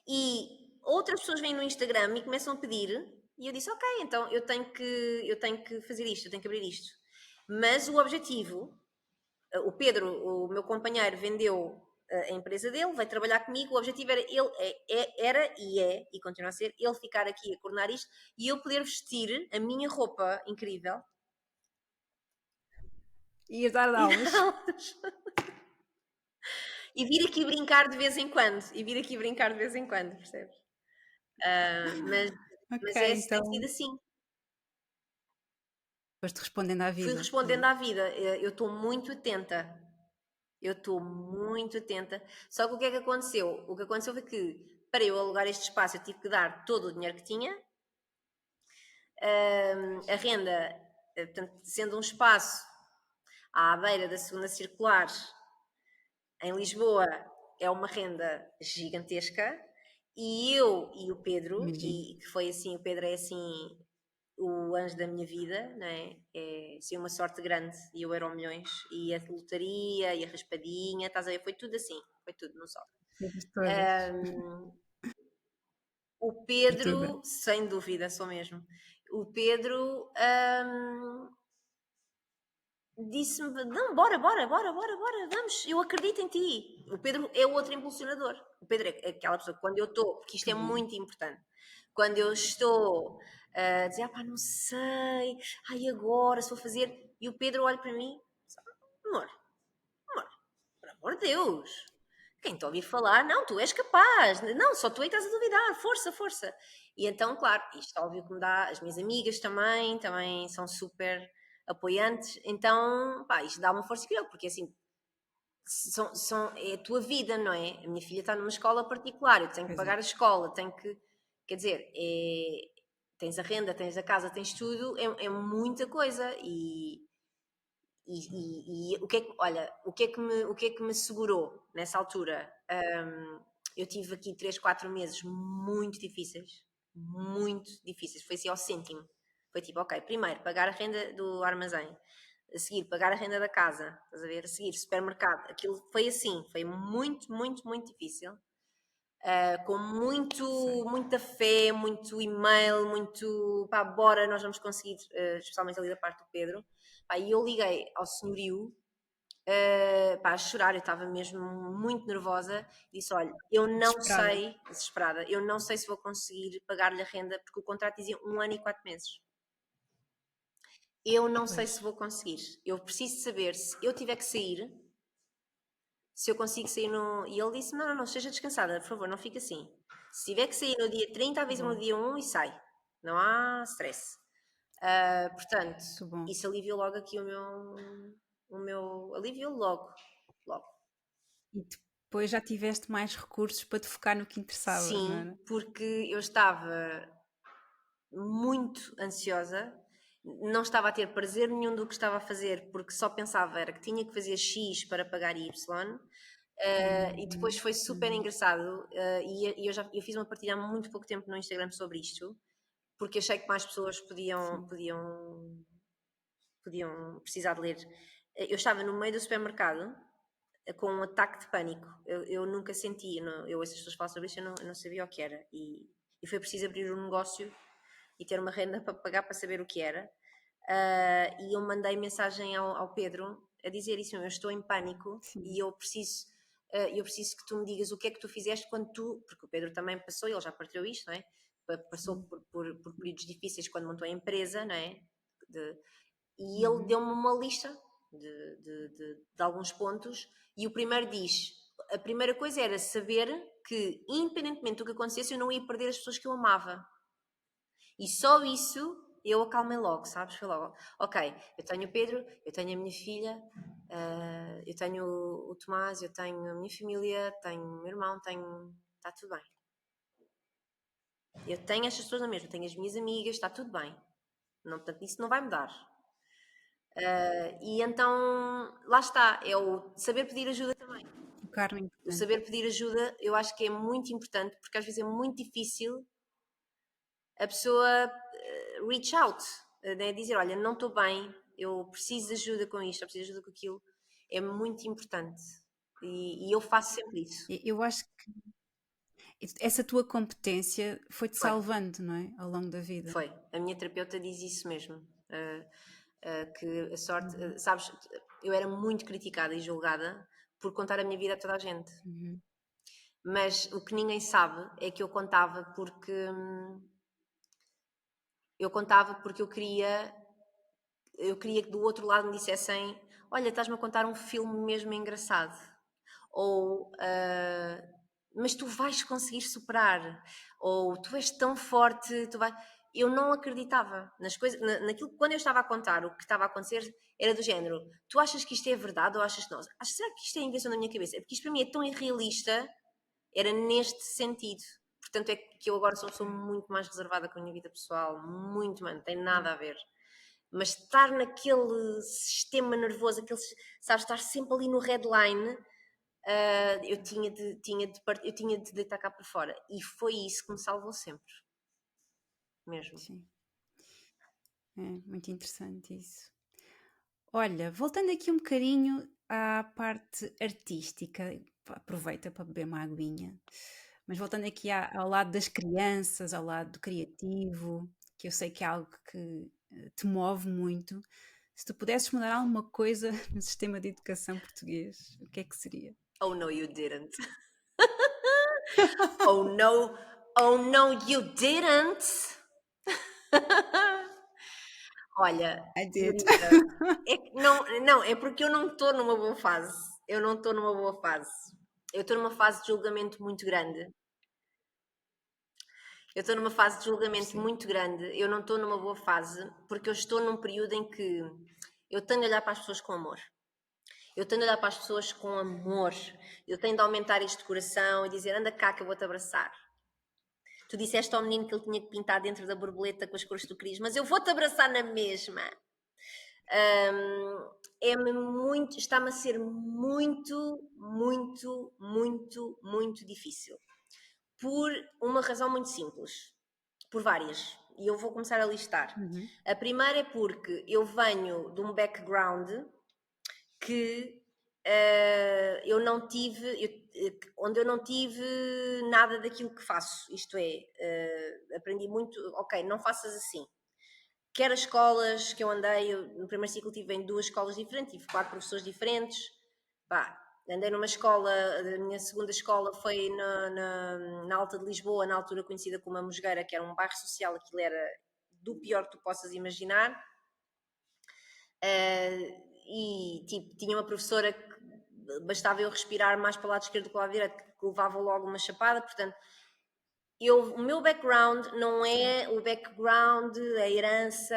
E outras pessoas vêm no Instagram e começam a pedir, e eu disse: Ok, então eu tenho que fazer isto, eu tenho que abrir isto. Mas o objetivo, o Pedro, o meu companheiro, vendeu a empresa dele, veio trabalhar comigo. O objetivo era ele, era e é, e continua a ser, ele ficar aqui a coordenar isto e eu poder vestir a minha roupa incrível Ias dar e aulas. dá-las. E vir aqui brincar de vez em quando. E vir aqui brincar de vez em quando, percebes? Ah, Ok, tem sido então assim. foste respondendo à Fui vida, não respondendo é? à vida. Eu estou muito atenta. Eu estou muito atenta. Só que o que é que aconteceu? O que aconteceu foi que, para eu alugar este espaço, eu tive que dar todo o dinheiro que tinha. A renda, portanto, sendo um espaço à beira da segunda circular, em Lisboa, é uma renda gigantesca. E eu e o Pedro, Imagino. que foi assim, o Pedro é assim o anjo da minha vida, não é? É assim, uma sorte grande. E eu era o milhões, e a lotaria, e a raspadinha, estás a ver? Foi tudo assim, foi tudo, não só. Todas, todas. Um, o Sortuda. Pedro, sem dúvida, sou mesmo. O Pedro disse-me: Não, bora, vamos, eu acredito em ti. O Pedro é o outro impulsionador. O Pedro é aquela pessoa, quando eu estou, porque isto Que é bom. muito importante, quando eu estou a dizer: pá, não sei, ai agora, se vou fazer, e o Pedro olha para mim: Amor, amor, por amor de Deus, quem te ouvir falar, não, tu és capaz, não, só tu é que estás a duvidar, força, força. E então, claro, isto óbvio que me dá, as minhas amigas também são super apoiantes, então, pá, isto dá uma força incrível, porque assim, é a tua vida, não é? A minha filha está numa escola particular, eu tenho que Pois pagar é. a escola, quer dizer, tens a renda, tens a casa, tens tudo, é muita coisa e o que é que, olha, o que é que me segurou nessa altura? Eu tive aqui 3, 4 meses muito difíceis, foi assim ao cêntimo. Foi tipo, ok, primeiro pagar a renda do armazém, a seguir pagar a renda da casa, estás a ver? A seguir supermercado, aquilo foi assim, foi muito difícil. Com Sei. muita fé, muito e-mail, muito pá, bora, nós vamos conseguir, especialmente ali da parte do Pedro. Pá, e eu liguei ao senhorio, pá, a chorar, eu estava mesmo muito nervosa. Disse: Olha, eu não Desesperada. sei, desesperada, eu não sei se vou conseguir pagar-lhe a renda, porque o contrato dizia 1 ano e 4 meses. Eu não sei Pois. se vou conseguir. Eu preciso saber se eu tiver que sair, se eu consigo sair no. E ele disse: Não, esteja descansada, por favor, não fique assim. Se tiver que sair no dia 30, avisa-me no Boa. dia 1 e sai. Não há stress. Portanto, Muito bom. isso aliviou logo aqui o meu aliviou logo, logo. E depois já tiveste mais recursos para te focar no que interessava, não Sim, era? porque eu estava muito ansiosa, não estava a ter prazer nenhum do que estava a fazer, porque só pensava era que tinha que fazer X para pagar Y. E depois Uhum, foi super uhum. engraçado, e eu fiz uma partilha há muito pouco tempo no Instagram sobre isto, porque achei que mais pessoas podiam, Sim, podiam, podiam precisar de ler. Eu estava no meio do supermercado com um ataque de pânico. Eu nunca senti, eu ouço as pessoas falar sobre isso, eu não sabia o que era. E foi preciso abrir um negócio e ter uma renda para pagar para saber o que era. E eu mandei mensagem ao Pedro a dizer isso: eu estou em pânico sim. e eu preciso que tu me digas o que é que tu fizeste quando porque o Pedro também passou, ele já partilhou isto, não é? Passou Sim. por períodos difíceis quando montou a empresa, não é? De- e ele Uhum. deu-me uma lista de alguns pontos, e o primeiro diz: a primeira coisa era saber que, independentemente do que acontecesse, eu não ia perder as pessoas que eu amava. E só isso eu acalmei logo, sabes? Foi logo, ok, eu tenho o Pedro, eu tenho a minha filha, eu tenho o Tomás, eu tenho a minha família, tenho o meu irmão, tenho. Está tudo bem. Eu tenho estas pessoas na mesma, tenho as minhas amigas, está tudo bem. Não, portanto, isso não vai mudar. E então, lá está, é o saber pedir ajuda também. Focar no O importante. saber pedir ajuda eu acho que é muito importante, porque às vezes é muito difícil a pessoa reach out, né? Dizer, olha, não estou bem, eu preciso de ajuda com isto, eu preciso de ajuda com aquilo. É muito importante. E eu faço sempre isso. Eu acho que essa tua competência foi-te Foi, salvando, não é? Ao longo da vida. foi. A minha terapeuta diz isso mesmo. Que a sorte, Uhum, sabes, eu era muito criticada e julgada por contar a minha vida a toda a gente. uhum. Mas o que ninguém sabe é que eu contava porque eu queria que do outro lado me dissessem: olha, estás-me a contar um filme mesmo engraçado. Ou mas tu vais conseguir superar. Ou tu és tão forte, tu vais. Eu não acreditava nas coisas, naquilo que quando eu estava a contar o que estava a acontecer, era do género: tu achas que isto é verdade ou achas que não? Será que isto é invenção da minha cabeça? É porque isto para mim é tão irrealista, era neste sentido. Portanto, é que eu agora sou uma pessoa muito mais reservada com a minha vida pessoal, muito, mano, não tem nada a ver. Mas estar naquele sistema nervoso, sabes, estar sempre ali no headline, eu tinha de deitar cá para fora. E foi isso que me salvou sempre, mesmo. Sim, é muito interessante isso. Olha, voltando aqui um bocadinho à parte artística, aproveita para beber uma aguinha, mas voltando aqui ao lado das crianças, ao lado do criativo, que eu sei que é algo que te move muito, se tu pudesses mudar alguma coisa no sistema de educação português, o que é que seria? Oh no, you didn't. Oh no, oh no, you didn't. Olha, I did. querida, não, é porque eu não estou numa boa fase. Eu não estou numa boa fase. Eu estou numa fase de julgamento muito grande. Eu estou numa fase de julgamento Percebo. muito grande. Eu não estou numa boa fase porque eu estou num período em que eu tenho de olhar para as pessoas com amor. Eu tenho de olhar para as pessoas com amor. Eu tenho de aumentar este coração e dizer: anda cá que eu vou-te abraçar. Tu disseste ao menino que ele tinha que pintar dentro da borboleta com as cores que tu querias, mas eu vou-te abraçar na mesma. Está-me a ser muito, muito, muito, muito difícil. Por uma razão muito simples. Por várias. E eu vou começar a listar. Uhum. A primeira é porque eu venho de um background que eu não tive, onde eu não tive nada daquilo que faço. Isto é, aprendi muito, ok, não faças assim. Quer as escolas que eu andei, no primeiro ciclo tive em 2 escolas diferentes, tive 4 professores diferentes. Pá, andei numa escola, a minha segunda escola foi na Alta de Lisboa, na altura conhecida como a Mosgueira, que era um bairro social, aquilo era do pior que tu possas imaginar. E tipo, tinha uma professora que bastava eu respirar mais para o lado esquerdo do que para o lado direito, que levava logo uma chapada, portanto, o meu background não Sim. é o background, a herança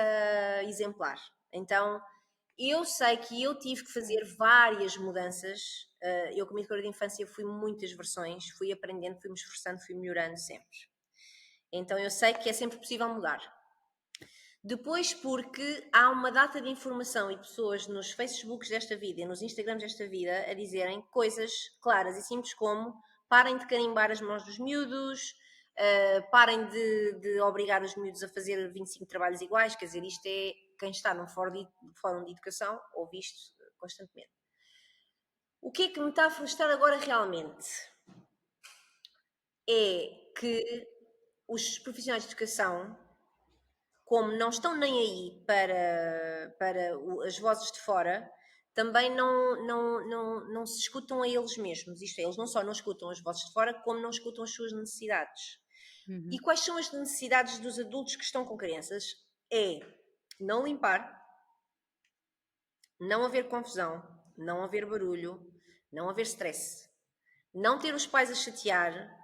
exemplar. Então, eu sei que eu tive que fazer Certo. várias mudanças. Eu, como educadora de infância, fui muitas versões, fui aprendendo, fui me esforçando, fui melhorando sempre. Então, eu sei que é sempre possível mudar. Depois, porque há uma data de informação e pessoas nos Facebooks desta vida e nos Instagrams desta vida a dizerem coisas claras e simples como parem de carimbar as mãos dos miúdos, parem de obrigar os miúdos a fazer 25 trabalhos iguais, quer dizer, isto é quem está num fórum de educação ouve isto constantemente. O que é que me está a frustrar agora realmente? É que os profissionais de educação, como não estão nem aí para as vozes de fora, também não se escutam a eles mesmos. Isto é, eles não só não escutam as vozes de fora, como não escutam as suas necessidades. E Uhum. quais são as necessidades dos adultos que estão com crianças? É não limpar, não haver confusão, não haver barulho, não haver stress, não ter os pais a chatear,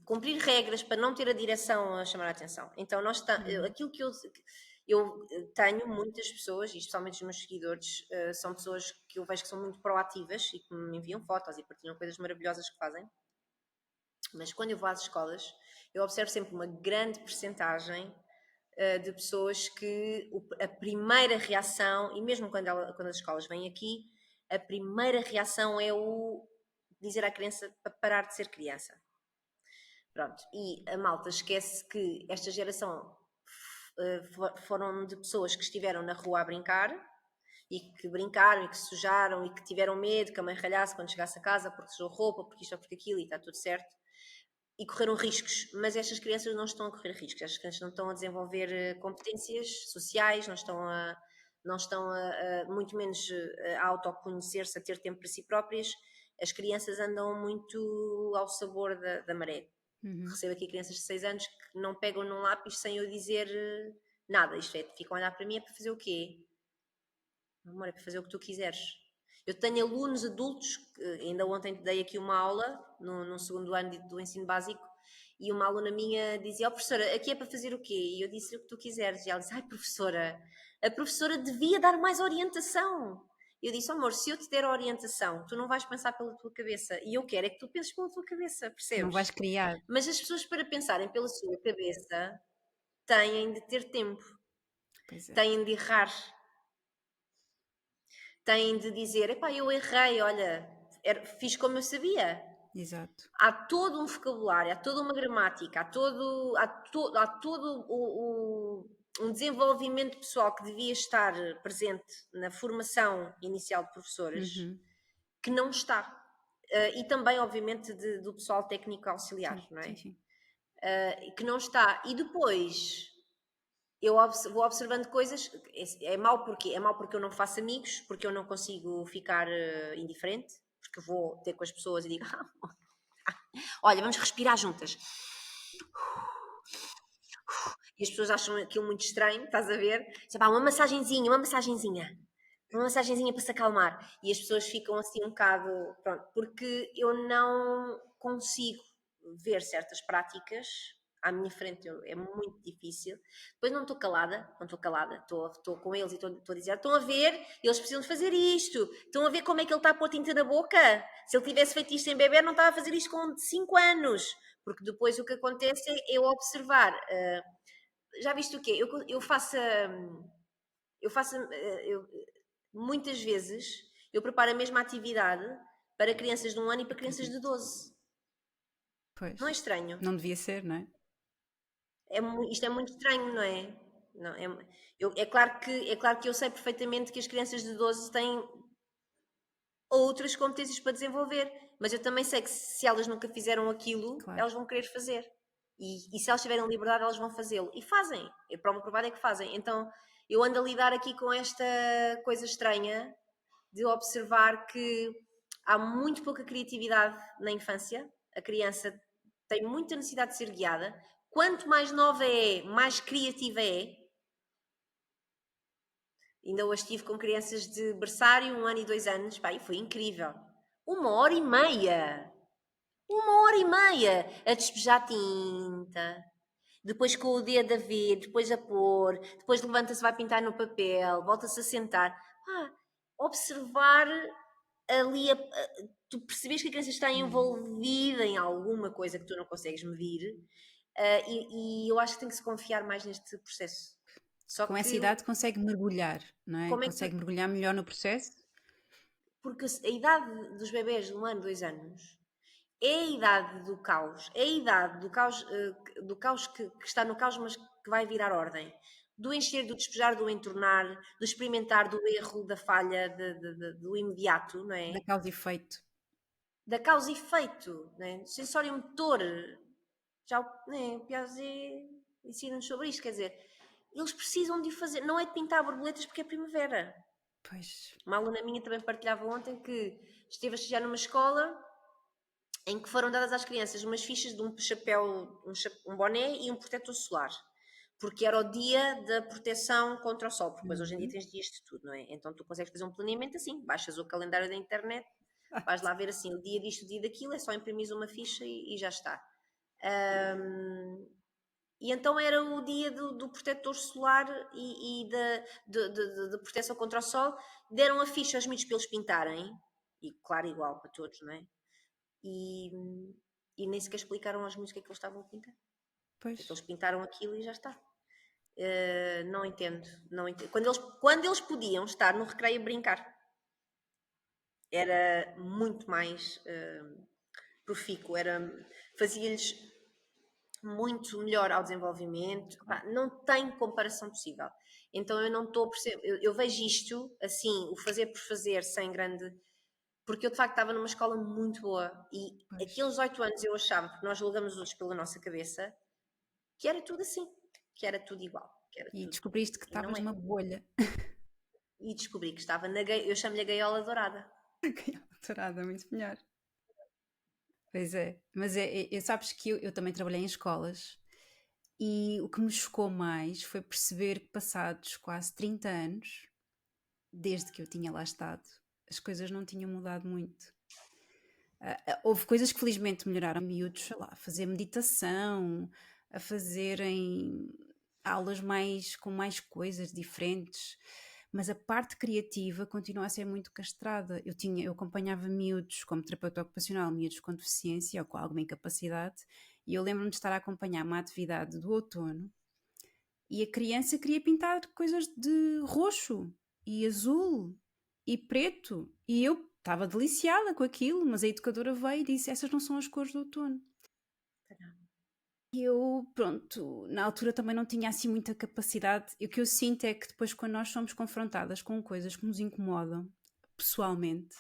cumprir regras para não ter a direção a chamar a atenção. Então, Uhum. aquilo que eu tenho muitas pessoas, e especialmente os meus seguidores, são pessoas que eu vejo que são muito proativas e que me enviam fotos e partilham coisas maravilhosas que fazem. Mas quando eu vou às escolas, eu observo sempre uma grande percentagem de pessoas que a primeira reação, e mesmo quando as escolas vêm aqui, a primeira reação é o dizer à criança para parar de ser criança. Pronto, e a malta esquece que esta geração foram de pessoas que estiveram na rua a brincar e que brincaram e que se sujaram e que tiveram medo que a mãe ralhasse quando chegasse a casa porque sujou roupa, porque isto ou porque aquilo e está tudo certo. E correram riscos, mas estas crianças não estão a correr riscos, estas crianças não estão a desenvolver competências sociais, não estão muito menos a autoconhecer-se, a ter tempo para si próprias. As crianças andam muito ao sabor da maré. Uhum. Recebo aqui crianças de 6 anos que não pegam num lápis sem eu dizer nada. Isto é, ficam a olhar para mim é para fazer o quê? Amor, é para fazer o que tu quiseres. Eu tenho alunos adultos, ainda ontem dei aqui uma aula, no segundo ano do ensino básico, e uma aluna minha dizia: "Oh, professora, aqui é para fazer o quê?" E eu disse: "O que tu quiseres." E ela disse: "Ai, professora, a professora devia dar mais orientação." E eu disse: "Oh, amor, se eu te der a orientação, tu não vais pensar pela tua cabeça. E eu quero é que tu penses pela tua cabeça, Não vais percebes?" criar. Mas as pessoas, para pensarem pela sua cabeça, têm de ter tempo, Pois é. têm de errar, têm de dizer: "Epá, eu errei, olha, fiz como eu sabia." Exato. Há todo um vocabulário, há toda uma gramática, há todo um desenvolvimento pessoal que devia estar presente na formação inicial de professores, Uhum. que não está. E também, obviamente, do pessoal técnico auxiliar, Sim, não sim, é? sim. Que não está. E depois eu vou observando coisas. É mau porque é mau porque eu não faço amigos, porque eu não consigo ficar indiferente, porque vou ter com as pessoas e digo: olha, vamos respirar juntas. E as pessoas acham aquilo muito estranho, estás a ver? Tipo, uma massagenzinha, uma massagenzinha. Uma massagenzinha para se acalmar. E as pessoas ficam assim um bocado. Pronto, porque eu não consigo ver certas práticas à minha frente, é muito difícil. Depois não estou calada, não estou calada, estou com eles e estou a dizer: estão a ver, eles precisam de fazer isto, estão a ver como é que ele está a pôr tinta na boca. Se ele tivesse feito isto em bebê, não estava a fazer isto com 5 anos. Porque depois o que acontece é eu observar. Já viste o quê? Eu faço. Eu faço. Muitas vezes eu preparo a mesma atividade para crianças de 1 ano e para crianças de Acredito. 12. Não é Pois. estranho? Não devia ser, não é? Isto é muito estranho, não é? Não, é claro que eu sei perfeitamente que as crianças de 12 têm outras competências para desenvolver, mas eu também sei que se elas nunca fizeram aquilo, Claro. elas vão querer fazer. E se elas tiverem liberdade, elas vão fazê-lo. E fazem. A prova provada é que fazem. Então, eu ando a lidar aqui com esta coisa estranha de observar que há muito pouca criatividade na infância. A criança tem muita necessidade de ser guiada. Quanto mais nova é, mais criativa é. Ainda hoje estive com crianças de berçário, 1 ano e 2 anos, pá, e foi incrível. 1 hora e meia! 1 hora e meia a despejar tinta, depois com o dedo a ver, depois a pôr, depois levanta-se, vai pintar no papel, volta-se a sentar. Observar ali, tu percebes que a criança está envolvida em alguma coisa que tu não consegues medir, e eu acho que tem que se confiar mais neste processo. Só Com essa que, idade consegue mergulhar, não é? como é que tu. Consegue mergulhar melhor no processo? Porque a idade dos bebés de 1 ano, 2 anos, é a idade do caos, é a idade do caos que está no caos, mas que vai virar ordem. Do encher, do despejar, do entornar, do experimentar, do erro, da falha, do imediato, não Da é? causa e efeito. Da causa e efeito, não é? Sensório motor. Já o Piaget ensina-nos sobre isto, quer dizer, eles precisam de o fazer. Não é de pintar borboletas porque é primavera. Pois, Uma aluna minha também partilhava ontem que esteve a estagiar numa escola em que foram dadas às crianças umas fichas de um chapéu, um boné e um protetor solar. Porque era o dia da proteção contra o sol, porque depois hoje em dia uhum. tens dias de tudo, não é? Então tu consegues fazer um planeamento assim, baixas o calendário da internet, vais lá ver assim, o dia disto, o dia daquilo, é só imprimir uma ficha e já está. E então era o dia do protetor solar e da proteção contra o sol. Deram a ficha aos miúdos para eles pintarem, e claro, igual para todos, não é? E, e nem sequer explicaram aos miúdos o que é que eles estavam a pintar. Pois, Então eles pintaram aquilo e já está. Não entendo, não entendo. Quando eles podiam estar no recreio a brincar, era muito mais profícuo, fazia-lhes muito melhor ao desenvolvimento. claro. Não tem comparação possível. Então eu não estou a perceber, eu vejo isto assim, o fazer por fazer, sem grande. Porque eu de facto estava numa escola muito boa e Pois. aqueles 8 anos eu achava, porque nós julgamos os outros pela nossa cabeça, que era tudo assim, que era tudo igual, que era E tudo. descobriste que E não estavas é. numa bolha. E descobri que estava eu chamo-lhe a gaiola dourada. Doutorada, muito melhor. Pois é. Mas sabes que eu também trabalhei em escolas e o que me chocou mais foi perceber que passados quase 30 anos, desde que eu tinha lá estado, as coisas não tinham mudado muito. Houve coisas que felizmente melhoraram, miúdos, sei lá, a fazer meditação, a fazerem aulas com mais coisas diferentes, mas a parte criativa continua a ser muito castrada. Eu acompanhava miúdos como terapeuta ocupacional, miúdos com deficiência ou com alguma incapacidade, e eu lembro-me de estar a acompanhar uma atividade do outono e a criança queria pintar coisas de roxo e azul e preto. E eu estava deliciada com aquilo, mas a educadora veio e disse: Essas não são as cores do outono. E eu, pronto, na altura também não tinha assim muita capacidade. E o que eu sinto é que depois, quando nós somos confrontadas com coisas que nos incomodam pessoalmente,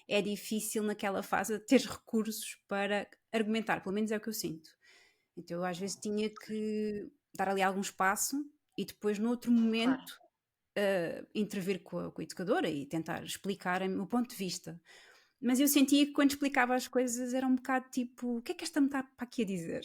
é difícil naquela fase ter recursos para argumentar, pelo menos é o que eu sinto. Então eu às vezes tinha que dar ali algum espaço e depois, no outro Claro. momento, intervir com a educadora e tentar explicar o meu ponto de vista. Mas eu sentia que quando explicava as coisas era um bocado tipo: o que é que esta me está para aqui a dizer?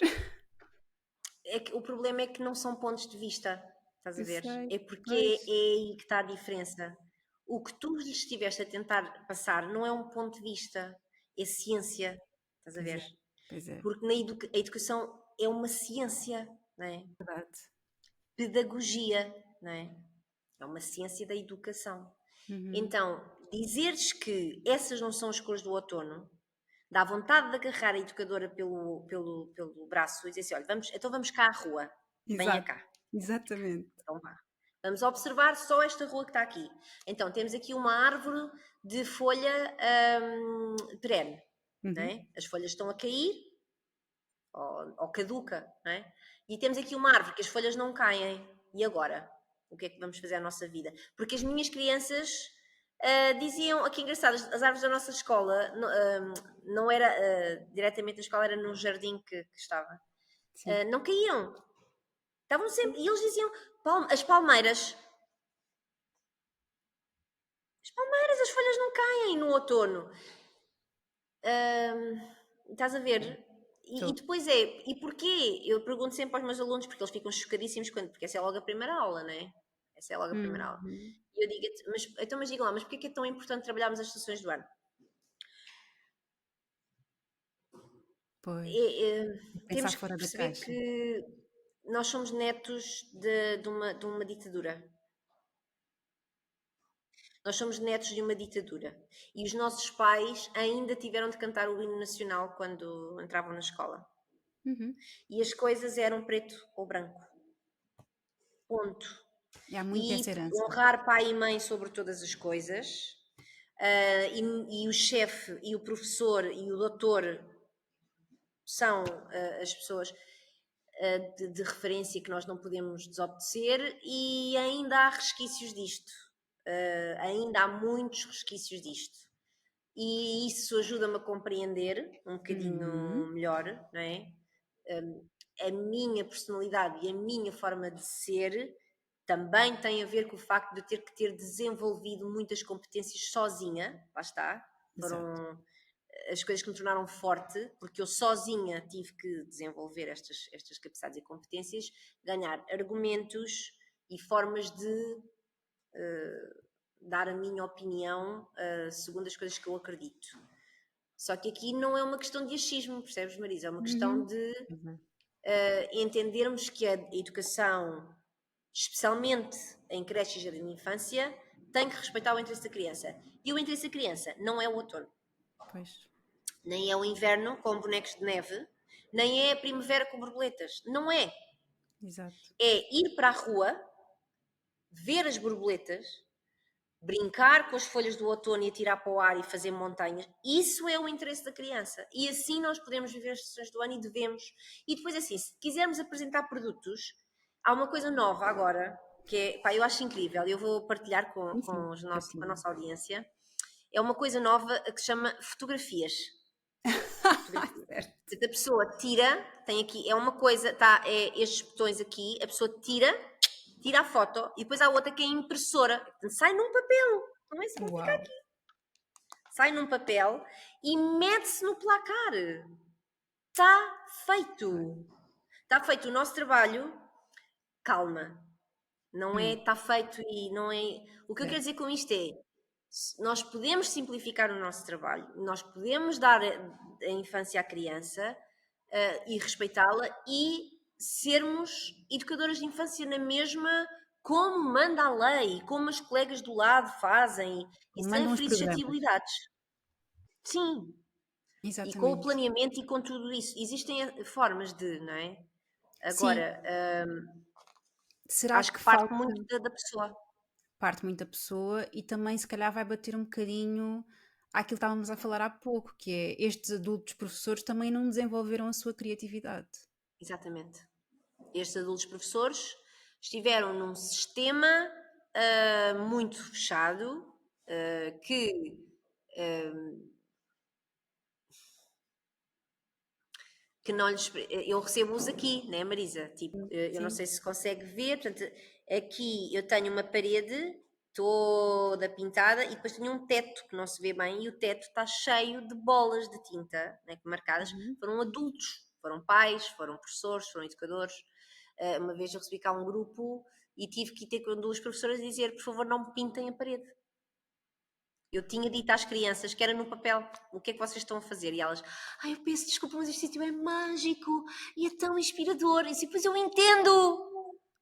O problema é que não são pontos de vista, estás a Eu ver? sei, É porque pois, é aí que está a diferença. O que tu lhes estiveste a tentar passar não é um ponto de vista, é ciência, estás a pois ver? é, pois é, Porque a educação é uma ciência, não é? verdade. Pedagogia, não é? É uma ciência da educação. Uhum. Então, dizeres que essas não são as cores do outono, dá vontade de agarrar a educadora pelo braço e dizer assim: olha, então vamos cá à rua, venha Exato, cá. exatamente. Então vá. Vamos observar só esta rua que está aqui. Então, temos aqui uma árvore de folha perene. Não Uhum. é? As folhas estão a cair, ou caduca, não é? E temos aqui uma árvore que as folhas não caem. E agora? O que é que vamos fazer à nossa vida? Porque as minhas crianças diziam, aqui engraçado, as árvores da nossa escola não era diretamente a escola, era no jardim que estava. Sim. Não caíam. Estavam sempre. E eles diziam, as palmeiras. As palmeiras, as folhas não caem no outono. Estás a ver? E Estou. depois e porquê? Eu pergunto sempre aos meus alunos, porque eles ficam chocadíssimos porque essa é logo a primeira aula, não é? Essa é logo a primeira aula. Uhum. E eu digo, mas digam lá, mas porquê é que é tão importante trabalharmos as estações do ano? Pois. É, Pensar temos que fora da perceber caixa. que nós somos netos de uma ditadura. Nós somos netos de uma ditadura. E os nossos pais ainda tiveram de cantar o hino nacional quando entravam na escola. Uhum. E as coisas eram preto ou branco. Ponto. E há muito E essa herança. honrar pai e mãe sobre todas as coisas. E o chefe, e o professor, e o doutor são as pessoas de referência que nós não podemos desobedecer, e ainda há resquícios disto. Ainda há muitos resquícios disto. E isso ajuda-me a compreender um bocadinho Uhum. melhor, não é? A minha personalidade e a minha forma de ser também tem a ver com o facto de eu ter que ter desenvolvido muitas competências sozinha, lá está, Exato. foram as coisas que me tornaram forte, porque eu sozinha tive que desenvolver estas capacidades e competências, ganhar argumentos e formas de dar a minha opinião segundo as coisas que eu acredito. Só que aqui não é uma questão de achismo, percebes, Marisa? É uma questão Uhum. de Pois é. entendermos que a educação, especialmente em creches e jardim de infância, tem que respeitar o interesse da criança. E o interesse da criança não é o outono, Pois. nem é o inverno com bonecos de neve, nem é a primavera com borboletas. Não é. Exato. É ir para a rua, ver as borboletas, brincar com as folhas do outono e atirar para o ar e fazer montanhas. Isso é o interesse da criança. E assim nós podemos viver as estações do ano e devemos. E depois, assim, se quisermos apresentar produtos, há uma coisa nova agora, que é, pá, eu acho incrível, eu vou partilhar com, Sim, sim. com, os nosso- com a Partilha. nossa audiência. É uma coisa nova que se chama fotografias. Fotografias. Certo. Portanto, a pessoa tira, tem aqui, é uma coisa, tá, é estes botões aqui, a pessoa tira a foto e depois há outra que é a impressora. Portanto, sai num papel, não é? Não fica Uau. aqui. Sai num papel e mete-se no placar. Está Pois. feito. Está feito o nosso trabalho. Calma. Não é, Hum. está feito e não é. O que eu quero Certo. dizer com isto é, nós podemos simplificar o nosso trabalho, nós podemos dar a infância à criança e respeitá-la e sermos educadoras de infância na mesma, como manda a lei, como as colegas do lado fazem, e Como sem mandam os ferir programas. suscetibilidades. Sim, e com o Exatamente. planeamento e com tudo isso. Existem formas de, não é? Sim. Agora, Será acho que que parte falta muito da pessoa. parte muito da pessoa e também se calhar vai bater um bocadinho àquilo que estávamos a falar há pouco, que é estes adultos professores também não desenvolveram a sua criatividade. Exatamente. Estes adultos professores estiveram num sistema muito fechado, que não lhes. Eu recebo-os aqui, né, Marisa? Tipo, eu não Sim. sei se consegue ver, portanto, aqui eu tenho uma parede toda pintada e depois tenho um teto que não se vê bem, e o teto está cheio de bolas de tinta, né, marcadas. Uhum. Foram adultos, foram pais, foram professores, foram educadores. Uma vez eu recebi cá um grupo e tive que ir ter com duas professoras e dizer: por favor, não pintem a parede. Eu tinha dito às crianças que era no papel, o que é que vocês estão a fazer? E elas, ai, eu peço desculpa, mas este sítio é mágico e é tão inspirador. E assim, pois eu entendo,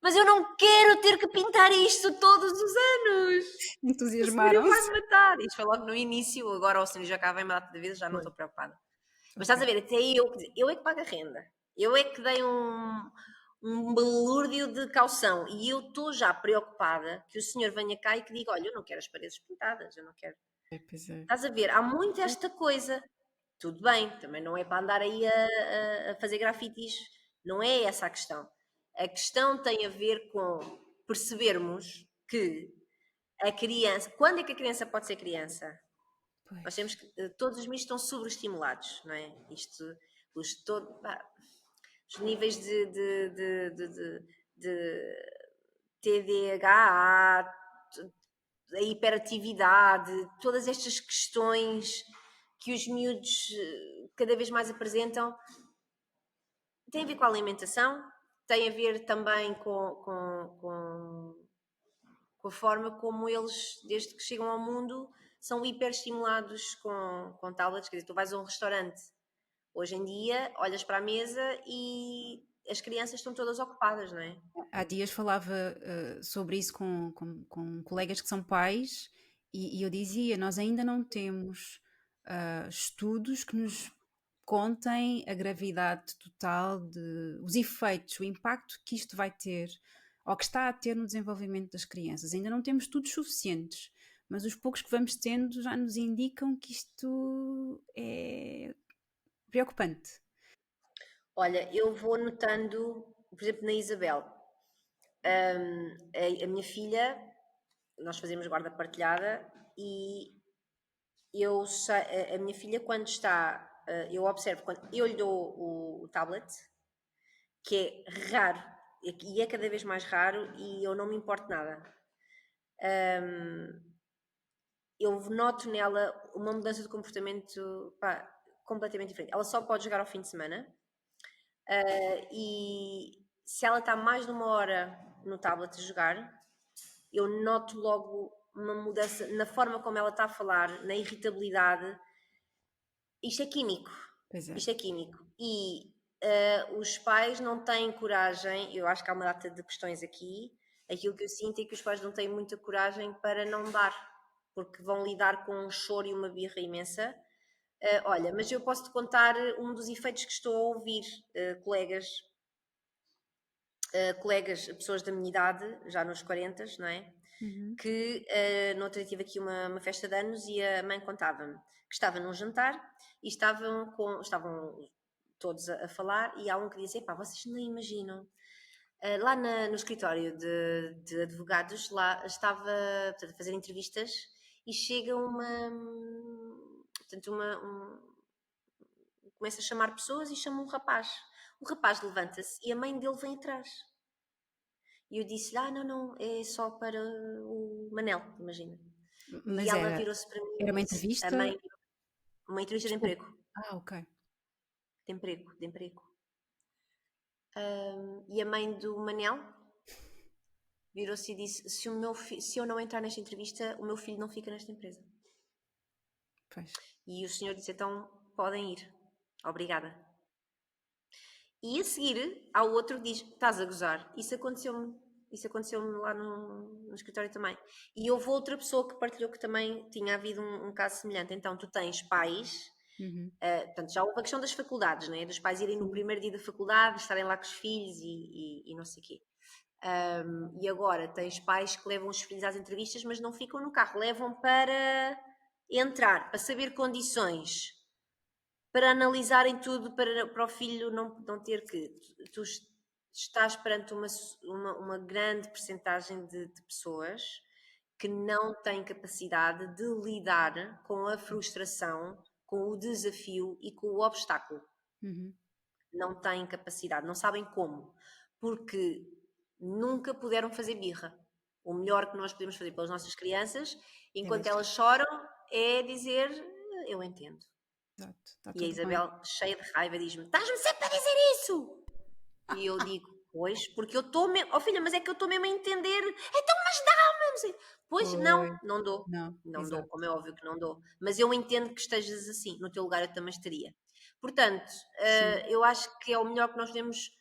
mas eu não quero ter que pintar isto todos os anos. O senhor vai-me Entusiasmaram-se. matar. Isto foi logo no início, agora o senhor já cá vem matar de vez, já não Pois. estou preocupada. Mas Ok. estás a ver, até eu, quer dizer, eu é que pago a renda. Eu é que dei um balúrdio de caução e eu estou já preocupada que o senhor venha cá e que diga, olha, eu não quero as paredes pintadas, eu não quero. É, pois é. Estás a ver? Há muito esta coisa. Tudo bem, também não é para andar aí a fazer grafites. Não é essa a questão. A questão tem a ver com percebermos que a criança. Quando é que a criança pode ser criança? Nós Pois. temos que. Todos os mitos estão sobreestimulados, não é? Isto. Os níveis de TDAH, a hiperatividade, todas estas questões que os miúdos cada vez mais apresentam, tem a ver com a alimentação, tem a ver também com a forma como eles, desde que chegam ao mundo, são hiperestimulados com tablets. Quer dizer, tu vais a um restaurante Hoje em dia, olhas para a mesa e as crianças estão todas ocupadas, não é? Há dias falava sobre isso com colegas que são pais e eu dizia: nós ainda não temos estudos que nos contem a gravidade total de os efeitos, o impacto que isto vai ter ou que está a ter no desenvolvimento das crianças. Ainda não temos estudos suficientes, mas os poucos que vamos tendo já nos indicam que isto é preocupante. Olha, eu vou notando, por exemplo, na Isabel, a minha filha, nós fazemos guarda partilhada e eu a minha filha quando está, eu observo quando eu lhe dou o tablet, que é raro, e é cada vez mais raro e eu não me importo nada. Eu noto nela uma mudança de comportamento, pá, completamente diferente. Ela só pode jogar ao fim de semana, e se ela está mais de uma hora no tablet a jogar, eu noto logo uma mudança na forma como ela está a falar, na irritabilidade. Isto é químico. Pois é. Isto é químico. E os pais não têm coragem, eu acho que há uma data de questões aqui. Aquilo que eu sinto é que os pais não têm muita coragem para não dar, porque vão lidar com um choro e uma birra imensa. Olha, mas eu posso-te contar um dos efeitos que estou a ouvir, colegas, colegas, pessoas da minha idade, já nos 40, não é? Uhum. Que no outro dia tive aqui uma festa de anos e a mãe contava-me que estava num jantar e estavam todos a falar e há um que disse, epá, vocês nem imaginam. Lá no escritório de advogados, lá estava portanto, a fazer entrevistas e chega portanto, começa a chamar pessoas e chama um rapaz. O rapaz levanta-se e a mãe dele vem atrás. E eu disse-lhe, não, não, é só para o Manel, imagina. E Mas ela virou-se para mim era e uma disse, a mãe, entrevista. uma entrevista de Desculpe. emprego, Ok. de emprego, de emprego. E a mãe do Manel virou-se e disse, se eu não entrar nesta entrevista, o meu filho não fica nesta empresa. Pois. E o senhor disse, então podem ir. Obrigada. E a seguir, há o outro que diz: estás a gozar. Isso aconteceu-me lá no escritório também. E houve outra pessoa que partilhou que também tinha havido um caso semelhante. Então, tu tens pais, Uhum. portanto, já houve a questão das faculdades, né? Dos pais irem no Sim. primeiro dia da faculdade, estarem lá com os filhos e não sei o quê. E agora tens pais que levam os filhos às entrevistas, mas não ficam no carro, levam para entrar, para saber condições, para analisarem tudo, para o filho não ter que. Tu estás perante uma grande percentagem de pessoas que não têm capacidade de lidar com a frustração, com o desafio e com o obstáculo. Uhum. Não têm capacidade, não sabem como, porque nunca puderam fazer birra. O melhor que nós podemos fazer pelas nossas crianças, É enquanto deixar. elas choram, é dizer: Eu entendo. Exato. Está E a tudo bem. Isabel, cheia de raiva, diz-me: Estás-me sempre a dizer isso! E eu digo: Pois, porque eu estou mesmo. Oh filha, mas é que eu estou mesmo a entender. Então, mas dá-me! Não sei. Pois, não, Pois. não dou. Não, Não dou, exato. como é óbvio que não dou. Mas eu entendo que estejas assim. No teu lugar eu também estaria. Portanto, Sim. eu acho que é o melhor que nós podemos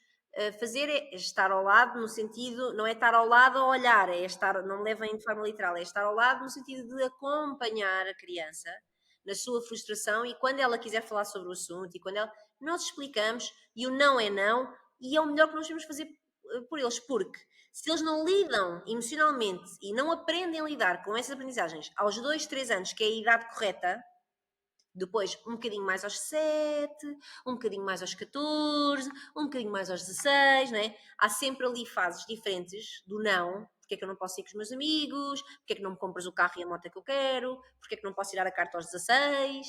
fazer é estar ao lado, no sentido, não é estar ao lado a olhar, é estar, não me levem de forma literal, é estar ao lado no sentido de acompanhar a criança na sua frustração e quando ela quiser falar sobre o assunto e quando ela, nós explicamos e o não é não e é o melhor que nós podemos fazer por eles, porque se eles não lidam emocionalmente e não aprendem a lidar com essas aprendizagens aos 2, 3 anos, que é a idade correta, depois um bocadinho mais aos 7, um bocadinho mais aos 14, um bocadinho mais aos 16, não é? Há sempre ali fases diferentes do não. Porque é que eu não posso ir com os meus amigos? Porque é que não me compras o carro e a moto que eu quero? Porque é que não posso tirar a carta aos 16?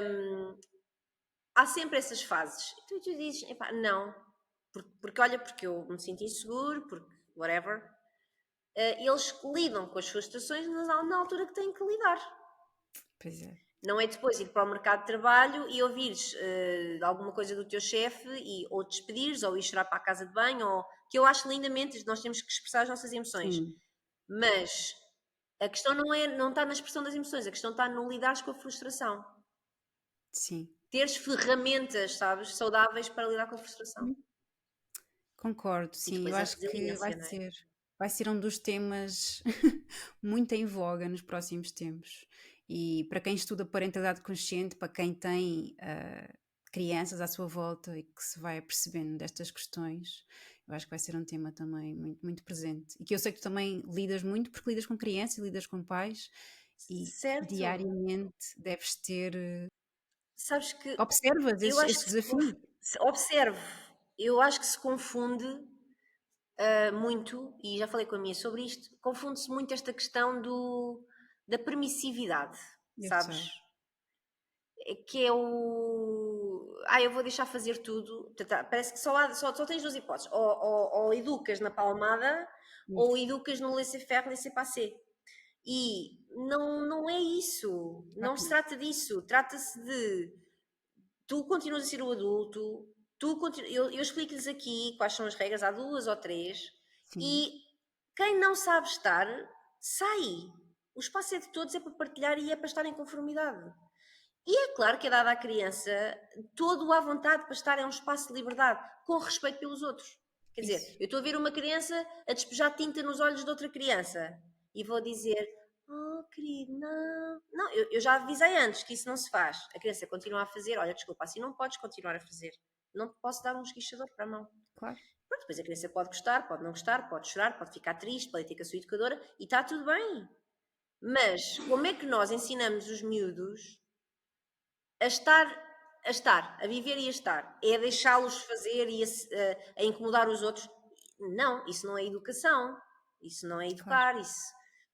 Hum, há sempre essas fases. E tu dizes, epá, não. Porque olha, porque eu me sinto inseguro, porque whatever. Eles lidam com as suas situações na altura que têm que lidar. Pois é. Não é depois ir para o mercado de trabalho e ouvires alguma coisa do teu chefe e ou despedires ou ir chorar para a casa de banho, ou, que eu acho lindamente, nós temos que expressar as nossas emoções. Sim. Mas a questão não está na expressão das emoções, a questão está no lidar com a frustração. Sim. teres ferramentas, sabes, saudáveis para lidar com a frustração. Uhum. Concordo, E sim. Eu depois a acho que resiliência, não é? vai ser um dos temas muito em voga nos próximos tempos. E para quem estuda parentalidade consciente, para quem tem crianças à sua volta e que se vai apercebendo destas questões, eu acho que vai ser um tema também muito, muito presente. E que eu sei que tu também lidas muito, porque lidas com crianças e lidas com pais, e Certo. diariamente deves ter. Sabes que Observas eu acho esse que desafio. observo, eu acho que se confunde muito, e já falei com a minha sobre isto, confunde-se muito esta questão da permissividade, Eu sabes? sei. Que é o. Eu vou deixar fazer tudo. Portanto, parece que só tens duas hipóteses: ou educas na palmada, ou Isso. educas no laissez-faire, laissez-passer. E não é isso. Claro Não que se não. trata disso. Trata-se de tu continuas a ser o adulto, eu explico-lhes aqui quais são as regras, há duas ou três, Sim. e quem não sabe estar, sai. O espaço é de todos, é para partilhar e é para estar em conformidade. E é claro que é dada à criança todo à vontade para estar em um espaço de liberdade, com respeito pelos outros. Quer dizer, Isso. eu estou a ver uma criança a despejar tinta nos olhos de outra criança e vou dizer: Oh, querido, não. Não, eu já avisei antes que isso não se faz. A criança continua a fazer: Olha, desculpa, assim não podes continuar a fazer. Não te posso dar um esguichador para a mão. Claro. Pronto, depois a criança pode gostar, pode não gostar, pode chorar, pode ficar triste, pode ir ter com a sua educadora e está tudo bem. Mas como é que nós ensinamos os miúdos a estar, a viver e a estar? É deixá-los fazer e a incomodar os outros? Não, isso não é educação, isso não é Claro. educar,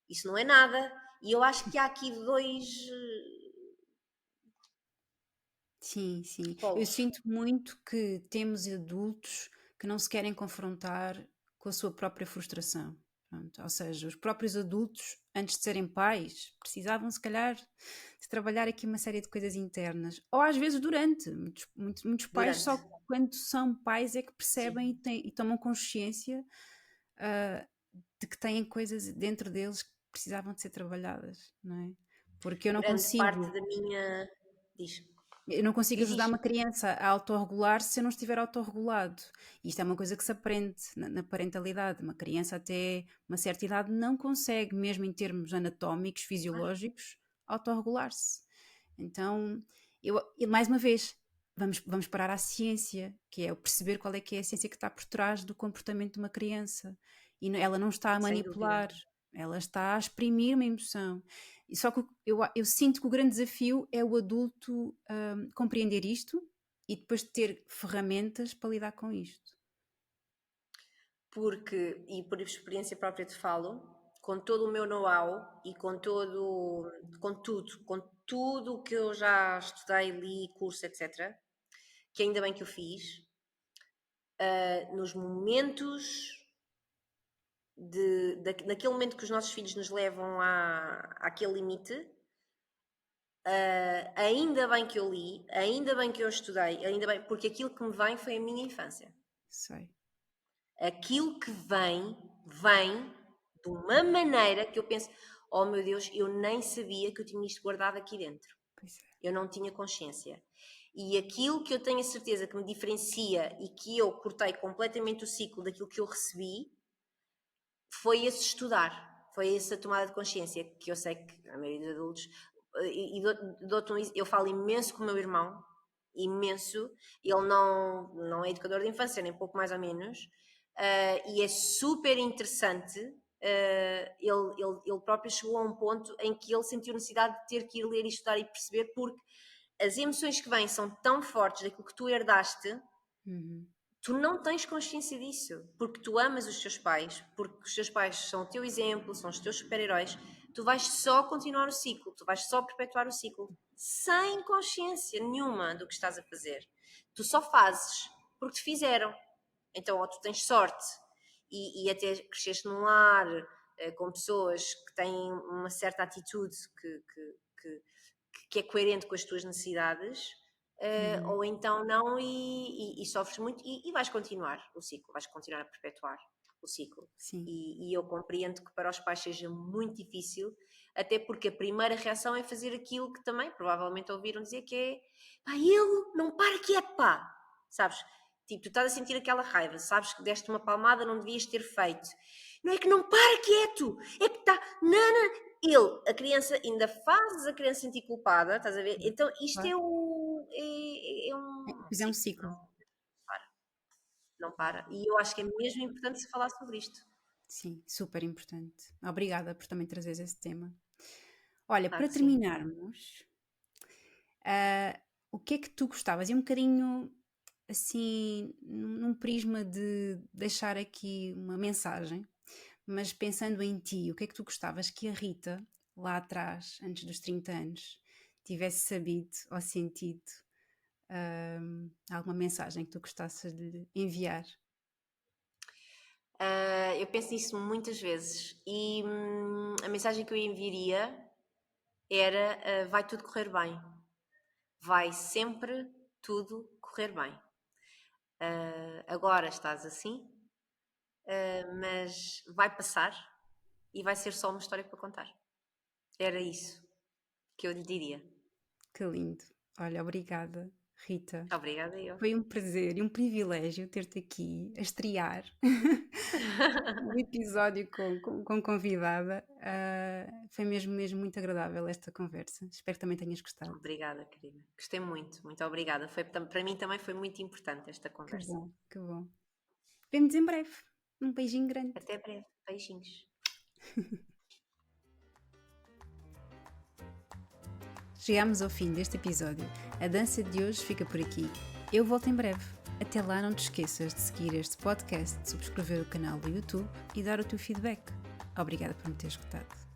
isso não é nada. E eu acho que há aqui dois Sim, sim. Eu polos. sinto muito que temos adultos que não se querem confrontar com a sua própria frustração. Pronto, ou seja, os próprios adultos, antes de serem pais, precisavam, se calhar, de trabalhar aqui uma série de coisas internas. Ou às vezes durante. Muitos pais Durante, só quando são pais é que percebem sim. e tomam consciência ah, de que têm coisas dentro deles que precisavam de ser trabalhadas, não é? Porque Grande parte da minha. Diz, eu não consigo diz, ajudar diz. uma criança a autorregular-se se eu não estiver autorregulado. E isto é uma coisa que se aprende na parentalidade. Uma criança até uma certa idade não consegue, mesmo em termos anatómicos, Claro, fisiológicos, autorregular-se. Então, e mais uma vez, vamos parar à ciência, que é o perceber qual é que é a ciência que está por trás do comportamento de uma criança. E ela não está a sem dúvida. manipular, ela está a exprimir uma emoção. E só que eu sinto que o grande desafio é o adulto compreender isto e depois ter ferramentas para lidar com isto. Porque, e por experiência própria te falo, com todo o meu know-how e com tudo o que eu já estudei, li, curso, etc., que ainda bem que eu fiz, nos momentos naquele momento que os nossos filhos nos levam àquele limite, ainda bem que eu li, ainda bem que eu estudei, ainda bem, porque aquilo que me vem foi a minha infância. Sei, Aquilo que vem de uma maneira que eu penso: oh meu Deus, eu nem sabia que eu tinha isto guardado aqui dentro. pois é. Eu não tinha consciência. E aquilo que eu tenho a certeza que me diferencia e que eu cortei completamente o ciclo daquilo que eu recebi foi esse estudar, foi essa tomada de consciência que eu sei que a maioria dos adultos, eu falo imenso com o meu irmão, imenso, ele não é educador de infância, nem pouco mais ou menos, e é super interessante, ele próprio chegou a um ponto em que ele sentiu necessidade de ter que ir ler e estudar e perceber, porque as emoções que vêm são tão fortes daquilo que tu herdaste, Uhum. tu não tens consciência disso, porque tu amas os teus pais, porque os teus pais são o teu exemplo, são os teus super-heróis, tu vais só continuar o ciclo, tu vais só perpetuar o ciclo, sem consciência nenhuma do que estás a fazer. Tu só fazes porque te fizeram. Então, ou tu tens sorte e até cresceste num lar com pessoas que têm uma certa atitude que é coerente com as tuas necessidades, Uhum. ou então não, e sofres muito, e vais continuar o ciclo, vais continuar a perpetuar. o ciclo. Sim. E eu compreendo que para os pais seja muito difícil, até porque a primeira reação é fazer aquilo que também provavelmente ouviram dizer, que é pá, ele não para quieto, pá, sabes? Tipo, tu estás a sentir aquela raiva, sabes que deste uma palmada, não devias ter feito. Não é que não para quieto, é que está, nana, a criança ainda faz a criança sentir culpada, estás a ver? Então isto Claro. é um Pois é um ciclo, ciclo. não para, não para. E eu acho que é mesmo importante se falar sobre isto. Sim, super importante. Obrigada por também trazeres esse tema. Olha, Claro para que sim. terminarmos, o que é que tu gostavas? E um bocadinho assim, num prisma de deixar aqui uma mensagem, mas pensando em ti, o que é que tu gostavas que a Rita, lá atrás, antes dos 30 anos, tivesse sabido ou sentido alguma mensagem que tu gostasses de lhe enviar? Eu penso nisso muitas vezes e a mensagem que eu enviaria era: vai tudo correr bem, vai sempre tudo correr bem. Agora estás assim, mas vai passar e vai ser só uma história para contar. Era isso que eu lhe diria. Que lindo. Olha, obrigada, Rita. Obrigada, eu. Foi um prazer e um privilégio ter-te aqui a estrear o episódio com convidada. Foi mesmo, mesmo muito agradável esta conversa. Espero que também tenhas gostado. Obrigada, querida. Gostei muito, muito obrigada. Para mim também foi muito importante esta Que conversa. bom, que bom. Vemo-nos em breve. Um beijinho grande. Até breve. Beijinhos. Chegámos ao fim deste episódio. A dança de hoje fica por aqui. Eu volto em breve. Até lá, não te esqueças de seguir este podcast, subscrever o canal do YouTube e dar o teu feedback. Obrigada por me ter escutado.